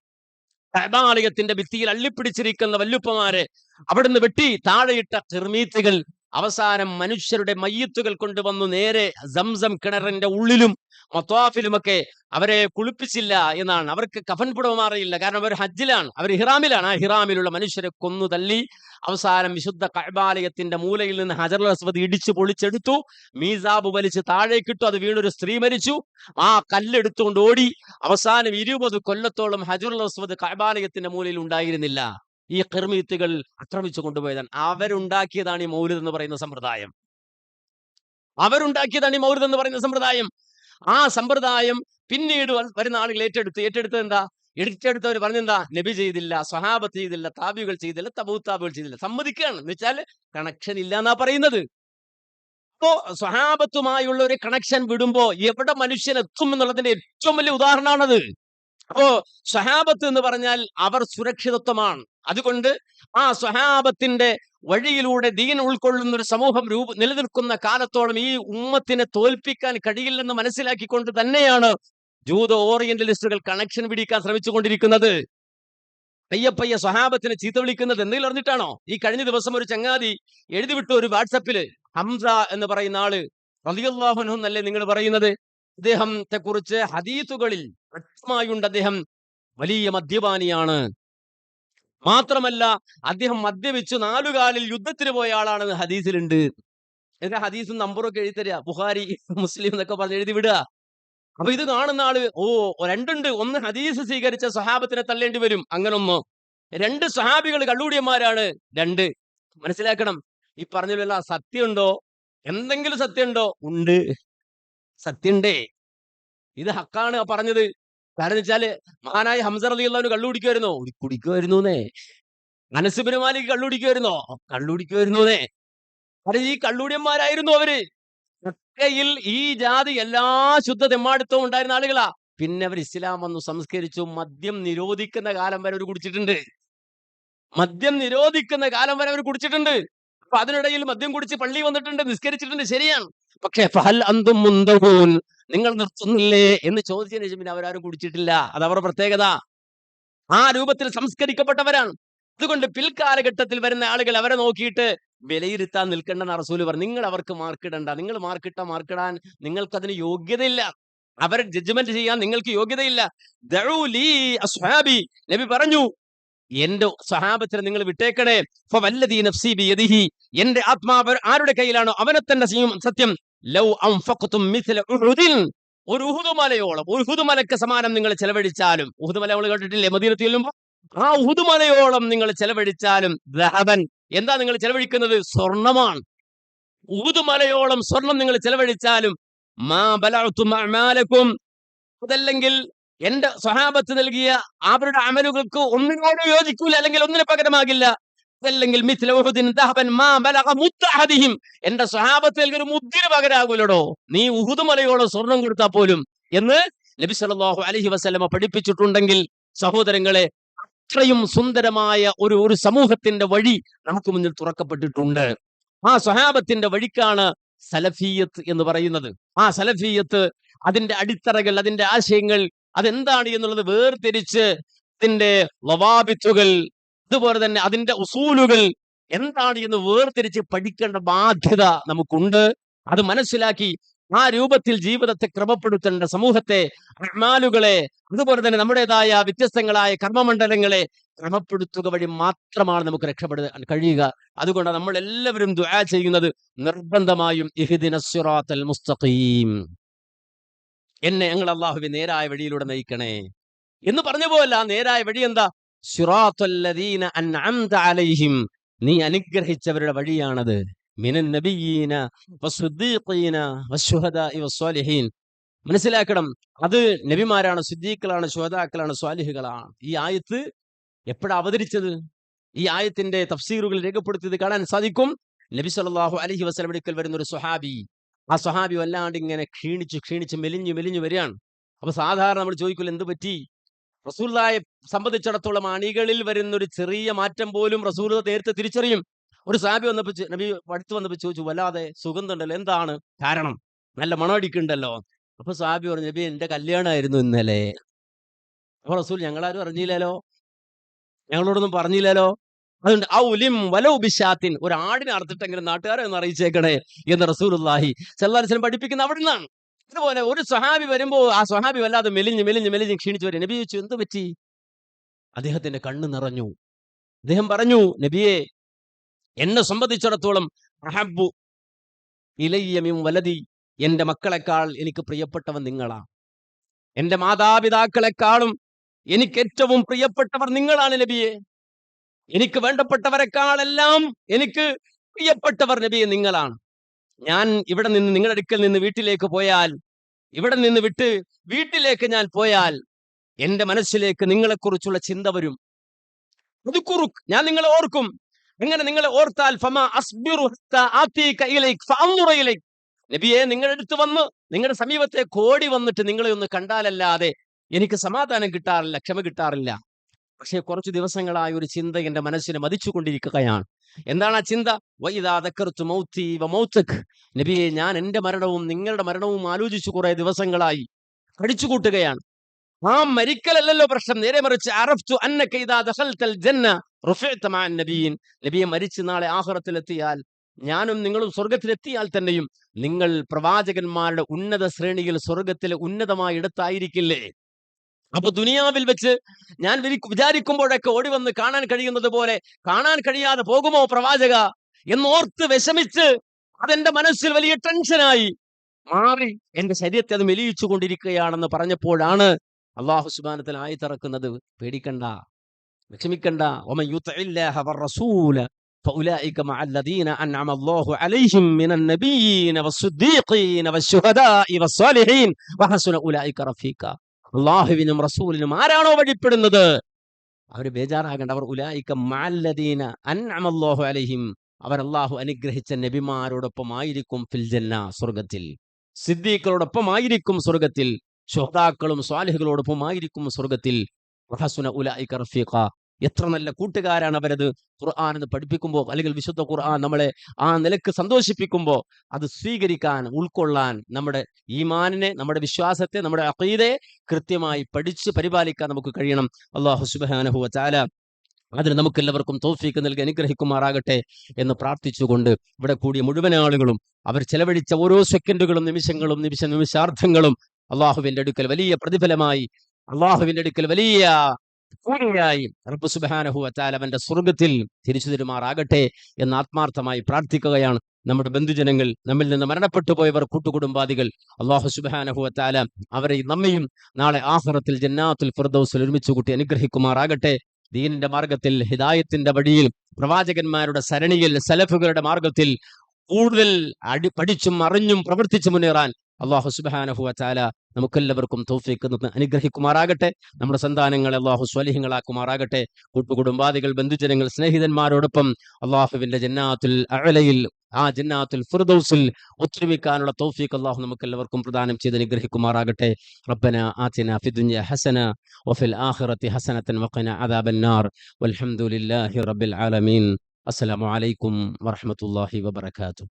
കഅബാലയത്തിന്റെ ഭിത്തിയിൽ അള്ളിപ്പിടിച്ചിരിക്കുന്ന വല്ലുപ്പമാരെ അവിടുന്ന് വെട്ടി താഴെയിട്ട ഖിർമീത്തുകൾ അവസാനം മനുഷ്യരുടെ മയ്യത്തുകൾ കൊണ്ടുവന്നു നേരെ സംസം കിണറിന്റെ ഉള്ളിലും മത്വാഫിലുമൊക്കെ അവരെ കുളിപ്പിച്ചില്ല എന്നാണ്. അവർക്ക് കഫൻ പുടവ മാറിയില്ല, കാരണം അവർ ഹജ്ജിലാണ്, അവർ ഹിറാമിലാണ്. ആ ഹിറാമിലുള്ള മനുഷ്യരെ കൊന്നു തല്ലി അവസാനം വിശുദ്ധ കഅബാലയത്തിന്റെ മൂലയിൽ നിന്ന് ഹജറുൽ അസ്വദ് ഇടിച്ചു പൊളിച്ചെടുത്തു. മീസാബ് വലിച്ച് താഴേക്കിട്ടു. അത് വീണൊരു സ്ത്രീ മരിച്ചു. ആ കല്ലെടുത്തുകൊണ്ട് ഓടി. അവസാനം 20 കൊല്ലത്തോളം ഹജറുൽ അസ്വദ് കഅബാലയത്തിന്റെ മൂലയിൽ ഉണ്ടായിരുന്നില്ല. ഈ ഖിർമീത്തുകൾ ആക്രമിച്ചു കൊണ്ടുപോയതാണ്. അവരുണ്ടാക്കിയതാണ് ഈ മൗലിദ് എന്ന് പറയുന്ന സമ്പ്രദായം. അവരുണ്ടാക്കിയതാണ് ഈ മൗലിദ് എന്ന് പറയുന്ന സമ്പ്രദായം. ആ സമ്പ്രദായം പിന്നീട് വരുന്ന ആളുകൾ ഏറ്റെടുത്തത് എന്താ? ഏറ്റെടുത്തവർ പറഞ്ഞെന്താ? നബി ചെയ്തില്ല, സ്വഹാബത്ത് ചെയ്തില്ല, താബികൾ ചെയ്തില്ല, തബൂത്താബുകൾ ചെയ്തില്ല. സമ്മതിക്കുകയാണ്. എന്ന് വെച്ചാൽ കണക്ഷൻ ഇല്ല എന്നാ പറയുന്നത്. അപ്പോ സ്വഹാബത്തുമായുള്ള ഒരു കണക്ഷൻ വിടുമ്പോ എവിടെ മനുഷ്യൻ എത്തും എന്നുള്ളതിന്റെ ഏറ്റവും വലിയ ഉദാഹരണമാണത്. അപ്പോ സ്വഹാബത്ത് എന്ന് പറഞ്ഞാൽ അവർ സുരക്ഷിതത്വമാണ്. അതുകൊണ്ട് ആ സ്വഹാബത്തിന്റെ വഴിയിലൂടെ ദീൻ ഉൾക്കൊള്ളുന്ന ഒരു സമൂഹം നിലനിൽക്കുന്ന കാലത്തോളം ഈ ഉമ്മത്തിനെ തോൽപ്പിക്കാൻ കഴിയില്ലെന്ന് മനസ്സിലാക്കിക്കൊണ്ട് തന്നെയാണ് ജൂത ഓറിയന്റലിസ്റ്റുകൾ കണക്ഷൻ പിടിക്കാൻ ശ്രമിച്ചുകൊണ്ടിരിക്കുന്നത്. പയ്യെ സ്വഹാബത്തിനെ ചീത്ത വിളിക്കുന്നത് എന്തെങ്കിലും അറിഞ്ഞിട്ടാണോ? ഈ കഴിഞ്ഞ ദിവസം ഒരു ചങ്ങാതി എഴുതി വിട്ടു ഒരു വാട്സപ്പില്, ഹംസ എന്ന് പറയുന്ന ആള് റളിയല്ലാഹു അൻഹു എന്നല്ലേ നിങ്ങൾ പറയുന്നത്? അദ്ദേഹത്തെ കുറിച്ച് ഹദീസുകളിൽ വ്യക്തമായുണ്ട് അദ്ദേഹം വലിയ മദ്യപാനിയാണ്, മാത്രമല്ല അദ്ദേഹം മദ്യപിച്ചു 4 കാലിൽ യുദ്ധത്തിന് പോയ ആളാണെന്ന് ഹദീസിലുണ്ട്. എന്നിട്ട് ഹദീസും നമ്പറൊക്കെ എഴുതി തരിക, ബുഖാരി മുസ്ലിം എന്നൊക്കെ പറഞ്ഞ് എഴുതി വിടുക. അപ്പൊ ഇത് കാണുന്ന ആള് രണ്ടുണ്ട്. ഒന്ന് ഹദീസ് സ്വീകരിച്ച സ്വഹാബത്തിനെ തള്ളേണ്ടി വരും, അങ്ങനൊന്ന്. 2 സ്വഹാബികൾ കള്ളൂടിയന്മാരാണ്. 2 മനസ്സിലാക്കണം. ഈ പറഞ്ഞല്ലോ സത്യമുണ്ടോ? എന്തെങ്കിലും സത്യമുണ്ടോ? ഉണ്ട്, സത്യണ്ടേ. ഇത് ഹക്കാണ് പറഞ്ഞത്. കാരണം വെച്ചാല് മഹാനായ ഹംസ റളിയല്ലാഹു അൻഹു കള്ളുടിക്കുമായിരുന്നോ? കുടിക്കുമായിരുന്നേ. അനസ് ഇബ്നു മാലിക് കള്ളുടിക്കുമായിരുന്നോ? കള്ളുടിക്കുമായിരുന്നേ. കാരണം ഈ കള്ളുടിയന്മാരായിരുന്നു അവര്. മക്കയിൽ ഈ ജാതി എല്ലാ ശുദ്ധ തെമ്മാടിത്തവും ഉണ്ടായിരുന്ന ആളുകളാ. പിന്നെ അവർ ഇസ്ലാം വന്നു, സംസ്കരിച്ചു. മദ്യം നിരോധിക്കുന്ന കാലം വരെ അവർ കുടിച്ചിട്ടുണ്ട്. മദ്യം നിരോധിക്കുന്ന കാലം വരെ അവർ കുടിച്ചിട്ടുണ്ട്. അപ്പൊ അതിനിടയിൽ മദ്യം കുടിച്ച് പള്ളി വന്നിട്ടുണ്ട്, നിസ്കരിച്ചിട്ടുണ്ട്, ശരിയാണ്. പക്ഷെ ഫഹൽ അന്തും മുന്തഹൂൻ, നിങ്ങൾ നിർത്തുന്നില്ലേ എന്ന് ചോദിച്ചതിന് ശേഷം പിന്നെ അവരാരും കുടിച്ചിട്ടില്ല. അത് അവരുടെ പ്രത്യേകത. ആ രൂപത്തിൽ സംസ്കരിക്കപ്പെട്ടവരാണ്. അതുകൊണ്ട് പിൽക്കാലഘട്ടത്തിൽ വരുന്ന ആളുകൾ അവരെ നോക്കിയിട്ട് വിലയിരുത്താൻ നിൽക്കേണ്ടെന്ന് റസൂല് പറഞ്ഞു. നിങ്ങൾ അവർക്ക് മാർക്കിടണ്ട. നിങ്ങൾ മാർക്കിടാൻ നിങ്ങൾക്കതിന് യോഗ്യതയില്ല. അവരെ ജഡ്ജ്മെന്റ് ചെയ്യാൻ നിങ്ങൾക്ക് യോഗ്യതയില്ല. ദഉ ലീ അസ്ഹാബി, നബി പറഞ്ഞു, എന്റെ സ്വഹാബത്തിനെ നിങ്ങൾ വിട്ടേക്കണേ. ഫവല്ലദീ നഫ്സി ബിയദിഹി, എന്റെ ആത്മാവ് ആരുടെ കയ്യിലാണോ അവനെ തന്നെ സത്യം. ലൗ അൻഫഖ്തും മിസ്ല ഉഹുദിൻ, ഒരു ഉഹുദ് മലയോളം, ഉഹുദ് മലക്ക് സമാനം നിങ്ങൾ ചെലവഴിച്ചാലും, ഉഹുദ് മല നമ്മൾ കേട്ടിട്ടില്ലേ മദീനത്തിൽ ചെല്ലുമ്പോൾ? ആ ഉഹുദ് മലയോളം നിങ്ങൾ ചെലവഴിച്ചാലും, ദഹബൻ, എന്താ നിങ്ങൾ ചെലവഴിക്കുന്നത്? സ്വർണമാണ്. ഉഹുദ് മലയോളം സ്വർണം നിങ്ങൾ ചെലവഴിച്ചാലും, മാ ബലഅതും അഅമാലക്കും, അതല്ലെങ്കിൽ എന്റെ സ്വഹാബത്ത് നൽകിയ അവരുടെ അമലുകൾക്ക് ഒന്നിനോട് യോജിക്കൂല, അല്ലെങ്കിൽ ഒന്നിന് പകരമാകില്ല. അതല്ലെങ്കിൽ മിസ്ല ഉഹുദിൻ ദഹബൻ മാ ബലഗ മുദ്ദ അഹദിഹിം, എന്റെ സ്വഹാബത്ത് നൽകിയ ഒരു മുദ്ദിന് പകരാകൂലടോ നീ ഉഹുദ് മലയോളം സ്വർണം കൊടുത്താൽ പോലും എന്ന് നബി സല്ലല്ലാഹു അലൈഹി വസല്ലമ പഠിപ്പിച്ചിട്ടുണ്ടെങ്കിൽ, സഹോദരങ്ങളെ, അത്രയും സുന്ദരമായ ഒരു സമൂഹത്തിന്റെ വഴി നമുക്ക് മുന്നിൽ തുറക്കപ്പെട്ടിട്ടുണ്ട്. ആ സ്വഹാബത്തിന്റെ വഴിക്കാണ് സലഫിയത്ത് എന്ന് പറയുന്നത്. ആ സലഫിയത്ത്, അതിന്റെ അടിത്തറകൾ, അതിന്റെ ആശയങ്ങൾ അതെന്താണ് എന്നുള്ളത് വേർതിരിച്ച് അതിന്റെ ലവാബിത്തുകൾ, അതുപോലെ തന്നെ അതിന്റെ ഉസൂലുകൾ എന്താണ് എന്ന് വേർതിരിച്ച് പഠിക്കേണ്ട ബാധ്യത നമുക്കുണ്ട്. അത് മനസ്സിലാക്കി ആ രൂപത്തിൽ ജീവിതത്തെ ക്രമപ്പെടുത്തേണ്ട, സമൂഹത്തെ, അഅ്മാലുകളെ, അതുപോലെ തന്നെ നമ്മുടേതായ വ്യത്യസ്തങ്ങളായ കർമ്മമണ്ഡലങ്ങളെ ക്രമപ്പെടുത്തുക വഴി മാത്രമാണ് നമുക്ക് രക്ഷപ്പെടാൻ കഴിയുക. അതുകൊണ്ട് നമ്മൾ എല്ലാവരും ദുആ ചെയ്യുന്നത് നിർബന്ധമായും ഇഹ്ദിനസ് സിറാത്തൽ മുസ്തഖീം, എന്നെ ഞങ്ങൾ അല്ലാഹുവേ നേരായ വഴിയിലൂടെ നയിക്കണേ എന്ന് പറഞ്ഞ പോലെ ആ നേരായ വഴി എന്താ? സിറാത്തല്ലദീന അൻഅംത അലൈഹിം, നീ അനുഗ്രഹിച്ചവരുടെ വഴിയാണത്. മിനൻ നബിയ്യീന വസ്സുദ്ദീഖീന വശുഹദാഇ വസ്സാലിഹീൻ. മനസ്സിലാക്കണം, അത് നബിമാരാണ്, സിദ്ദീഖുകളാണ്, ശുഹദാക്കളാണ്, സ്വാലിഹുകളാണ്. ഈ ആയത്ത് എപ്പോഴാണ് അവതരിച്ചത്? ഈ ആയത്തിന്റെ തഫ്സീറുകൾ രേഖപ്പെടുത്തിയത് കാണാൻ സാധിക്കും. നബി സല്ലല്ലാഹു അലൈഹി വസല്ലം അടുക്കൽ വരുന്ന ഒരു സ്വഹാബി, ആ സ്വഹാബി വല്ലാണ്ട് ഇങ്ങനെ ക്ഷീണിച്ച് മെലിഞ്ഞു വരികയാണ്. അപ്പൊ സാധാരണ നമ്മൾ ചോദിക്കില്ല, എന്ത് പറ്റി? റസൂലുള്ളാഹിയെ സംബന്ധിച്ചിടത്തോളം അണികളിൽ വരുന്ന ഒരു ചെറിയ മാറ്റം പോലും റസൂലുള്ളാഹി നേരത്തെ തിരിച്ചറിയും. ഒരു സ്വഹാബി വന്നപ്പോ നബി അടുത്ത് വന്നപ്പോ ചോദിച്ചു, വല്ലാതെ സുഗന്ധമുണ്ടല്ലോ, എന്താണ് കാരണം? നല്ല മണമടിക്കുണ്ടല്ലോ. അപ്പൊ സ്വഹാബി പറഞ്ഞു, നബി എന്റെ കല്യാണമായിരുന്നു ഇന്നലെ. അപ്പൊ റസൂൽ ഞങ്ങളാരും അറിഞ്ഞില്ലല്ലോ, ഞങ്ങളോടൊന്നും പറഞ്ഞില്ലല്ലോ. അതുകൊണ്ട് ഔലിം വലൗ ബിശാത്തിൻ, ഒരു ആടിനെ അറുത്തിട്ടെങ്കിലും നാട്ടുകാരെ ഒന്ന് അറിയിച്ചേക്കണേ എന്ന് റസൂലുള്ളാഹി സ്വല്ലല്ലാഹു അലൈഹി വസല്ലം പഠിപ്പിക്കുന്ന അവിടെ നിന്നാണ്. അതുപോലെ ഒരു സ്വഹാബി വരുമ്പോ ആ സ്വഹാബി വല്ലാതെ മെലിഞ്ഞ് ക്ഷീണിച്ചു വരും. നബി ചോദിച്ചു, എന്ത് പറ്റി? അദ്ദേഹത്തിന്റെ കണ്ണ് നിറഞ്ഞു. അദ്ദേഹം പറഞ്ഞു, നബിയെ, എന്നെ സംബന്ധിച്ചിടത്തോളം അഹബ്ബു ഇലയ്യ മിൻ വലദി, എന്റെ മക്കളെക്കാൾ എനിക്ക് പ്രിയപ്പെട്ടവൻ നിങ്ങളാ. എന്റെ മാതാപിതാക്കളെക്കാളും എനിക്ക് ഏറ്റവും പ്രിയപ്പെട്ടവർ നിങ്ങളാണ് നബിയെ. എനിക്ക് വേണ്ടപ്പെട്ടവരെക്കാളെല്ലാം എനിക്ക് പ്രിയപ്പെട്ടവർ നബിയെ നിങ്ങളാണ്. ഞാൻ ഇവിടെ നിന്ന് നിങ്ങളുടെ അടുക്കൽ നിന്ന് വീട്ടിലേക്ക് പോയാൽ, ഇവിടെ നിന്ന് വിട്ട് വീട്ടിലേക്ക് ഞാൻ പോയാൽ എന്റെ മനസ്സിലേക്ക് നിങ്ങളെക്കുറിച്ചുള്ള ചിന്ത വരും. ഞാൻ നിങ്ങളെ ഓർക്കും. എങ്ങനെ നിങ്ങളെ ഓർത്താൽ ഫമാ അസ്ബിറു ഹത്താ ആതീക ഇലൈക ഫഅൻദുറ ഇലൈക, നബിയെ നിങ്ങളുടെ അടുത്ത് വന്ന് നിങ്ങളുടെ സമീപത്തേക്ക് ഓടി വന്നിട്ട് നിങ്ങളെ ഒന്ന് കണ്ടാലല്ലാതെ എനിക്ക് സമാധാനം കിട്ടാറില്ല, ക്ഷമ കിട്ടാറില്ല. പക്ഷേ കുറച്ചു ദിവസങ്ങളായ ഒരു ചിന്ത എന്റെ മനസ്സിനെ മതിച്ചുകൊണ്ടിരിക്കുകയാണ്. എന്താണ് ആ ചിന്ത? വഇദാ ദക്കർതു മൗതി വ മൗതക്, നബിയെ ഞാൻ എന്റെ മരണവും നിങ്ങളുടെ മരണവും ആലോചിച്ചു കുറെ ദിവസങ്ങളായി കടിച്ചുകൂട്ടുകയാണ്. ആ മരിക്കലല്ലോ പ്രശ്നം, നേരെ മറിച്ച് അറഫ്തു അന്നക ഇദാ ദഖൽതൽ ജന്ന റുഫിഅത മഅൻ നബിയിൻ, നബിയെ മരിച്ച് നാളെ ആഖിറത്തിലെത്തിയാൽ, ഞാനും നിങ്ങളും സ്വർഗത്തിലെത്തിയാൽ തന്നെയും നിങ്ങൾ പ്രവാചകന്മാരുടെ ഉന്നത ശ്രേണിയിൽ സ്വർഗത്തിലെ ഉന്നതമായ ഇടത്തായിരിക്കില്ലേ? അപ്പൊ ദുനിയാവിൽ വെച്ച് ഞാൻ വിചാരിക്കുമ്പോഴൊക്കെ ഓടി വന്ന് കാണാൻ കഴിയുന്നത് പോലെ കാണാൻ കഴിയാതെ പോകുമോ പ്രവാചക എന്നോർത്ത് വിഷമിച്ച് അതെന്റെ മനസ്സിൽ വലിയ ടെൻഷനായി മാറി എന്റെ ശരീരത്തെ അത് മെലിയിച്ചു കൊണ്ടിരിക്കുകയാണെന്ന് പറഞ്ഞപ്പോഴാണ് അല്ലാഹു സുബ്ഹാനഹു വ തആല ആയത്തിറക്കുന്നത്. പേടിക്കണ്ട, വിഷമിക്കണ്ട. വമൻ യുതിഇല്ലാഹ വറസൂല ഫഉലൈക മഅല്ലദീന അൻഅമ അല്ലാഹു അലൈഹിം മിനൻ നബിയ്യീന വസ്സുദ്ദീഖീന വശുഹദാഇ വസ്സാലിഹീൻ വഹസുന ഉലൈക റഫീഖ. അല്ലാഹുവിനും റസൂലിനും ആരാണോ വഴിപ്പെടുന്നത് അവര് ബേജാറാകേണ്ട. അവർ ഉലൈക മഅല്ലദീന അൻഅമ അല്ലാഹു അലൈഹിം, അവർ അല്ലാഹു അനുഗ്രഹിച്ച നബിമാരോടൊപ്പം ആയിരിക്കും ഫിൽ ജന്ന, സ്വർഗത്തിൽ. സിദ്ദീഖുകളോടൊപ്പം ആയിരിക്കും സ്വർഗത്തിൽ. ശുഹദാക്കളും സ്വാലിഹുകളോടൊപ്പം ആയിരിക്കും സ്വർഗത്തിൽ. വഹസുന ഉലൈക റഫീഖ, എത്ര നല്ല കൂട്ടുകാരാണ് അവരത്. ഖുർആൻ എന്ന് പഠിപ്പിക്കുമ്പോൾ, അല്ലെങ്കിൽ വിശുദ്ധ ഖുർആൻ നമ്മളെ ആ നിലക്ക് സന്തോഷിപ്പിക്കുമ്പോൾ അത് സ്വീകരിക്കാൻ, ഉൾക്കൊള്ളാൻ, നമ്മുടെ ഈമാനിനെ, നമ്മുടെ വിശ്വാസത്തെ, നമ്മുടെ അഖീദയെ കൃത്യമായി പഠിച്ച് പരിപാലിക്കാൻ നമുക്ക് കഴിയണം. അല്ലാഹു സുബ്ഹാനഹു വ തആല അതിന് നമുക്കെല്ലാവർക്കും തൗഫീഖ് നൽകി അനുഗ്രഹിക്കുമാറാകട്ടെ എന്ന് പ്രാർത്ഥിച്ചുകൊണ്ട് ഇവിടെ കൂടിയ മുഴുവൻ ആളുകളും അവർ ചെലവഴിച്ച ഓരോ സെക്കൻഡുകളും നിമിഷങ്ങളും നിമിഷാർത്ഥങ്ങളും അള്ളാഹുവിന്റെ അടുക്കൽ വലിയ പ്രതിഫലമായി, അള്ളാഹുവിന്റെ അടുക്കൽ വലിയ കൂലിയായി റബ്ബ് സുബ്ഹാനഹു വ തആല അവന്റെ സ്വർഗത്തിൽ തിരിച്ചു തരുമാറാകട്ടെ എന്ന് ആത്മാർത്ഥമായി പ്രാർത്ഥിക്കുകയാണ്. നമ്മുടെ ബന്ധുജനങ്ങൾ, നമ്മിൽ നിന്ന് മരണപ്പെട്ടു പോയവർ, കൂട്ടുകുടുംബാദികൾ, അല്ലാഹു സുബ്ഹാനഹു വ തആല അവരെ നമ്മയും നാളെ ആഖിറത്തിൽ ജന്നാത്തുൽ ഫിർദൗസിൽ ഒരുമിച്ച് കൂട്ടി അനുഗ്രഹിക്കുമാറാകട്ടെ. ദീനിന്റെ മാർഗത്തിൽ, ഹിദായത്തിന്റെ വഴിയിൽ, പ്രവാചകന്മാരുടെ സരണിയിൽ, സലഫുകളുടെ മാർഗത്തിൽ കൂടുതൽ പഠിച്ചും അറിഞ്ഞും പ്രവർത്തിച്ചു മുന്നേറാൻ അല്ലാഹു സുബ്ഹാനഹു വ തആല നമുക്കെല്ലാവർക്കും തൗഫീഖ് അനുഗ്രഹിക്കുമാറാകട്ടെ. നമ്മുടെ സന്താനങ്ങളെ അല്ലാഹു സ്വാലിഹീങ്ങളാക്കുമാറാകട്ടെ. കൂട്ടുകുടുംബാദികൾ, ബന്ധുജനങ്ങൾ, സ്നേഹിതന്മാരോടൊപ്പം അല്ലാഹുവിന്റെ ജന്നാത്തുൽ അഅലയിൽ, ആ ജന്നാത്തുൽ ഫിർദൗസിൽ ഒത്തൊരുമിക്കാനുള്ള തൗഫീഖ് അല്ലാഹു നമുക്കെല്ലാവർക്കും പ്രദാനം ചെയ്ത് അനുഗ്രഹിക്കുമാറാകട്ടെ. റബ്ബനാ ആതിനാ ഫിദ്ദുനിയ ഹസന വഫിൽ ആഖിറതി ഹസനതൻ വഖിനാ അദാബന്നാർ വൽഹംദുലില്ലാഹി റബ്ബിൽ ആലമീൻ. അസ്സലാമു അലൈക്കും വറഹ്മത്തുള്ളാഹി വബറകാതുഹു.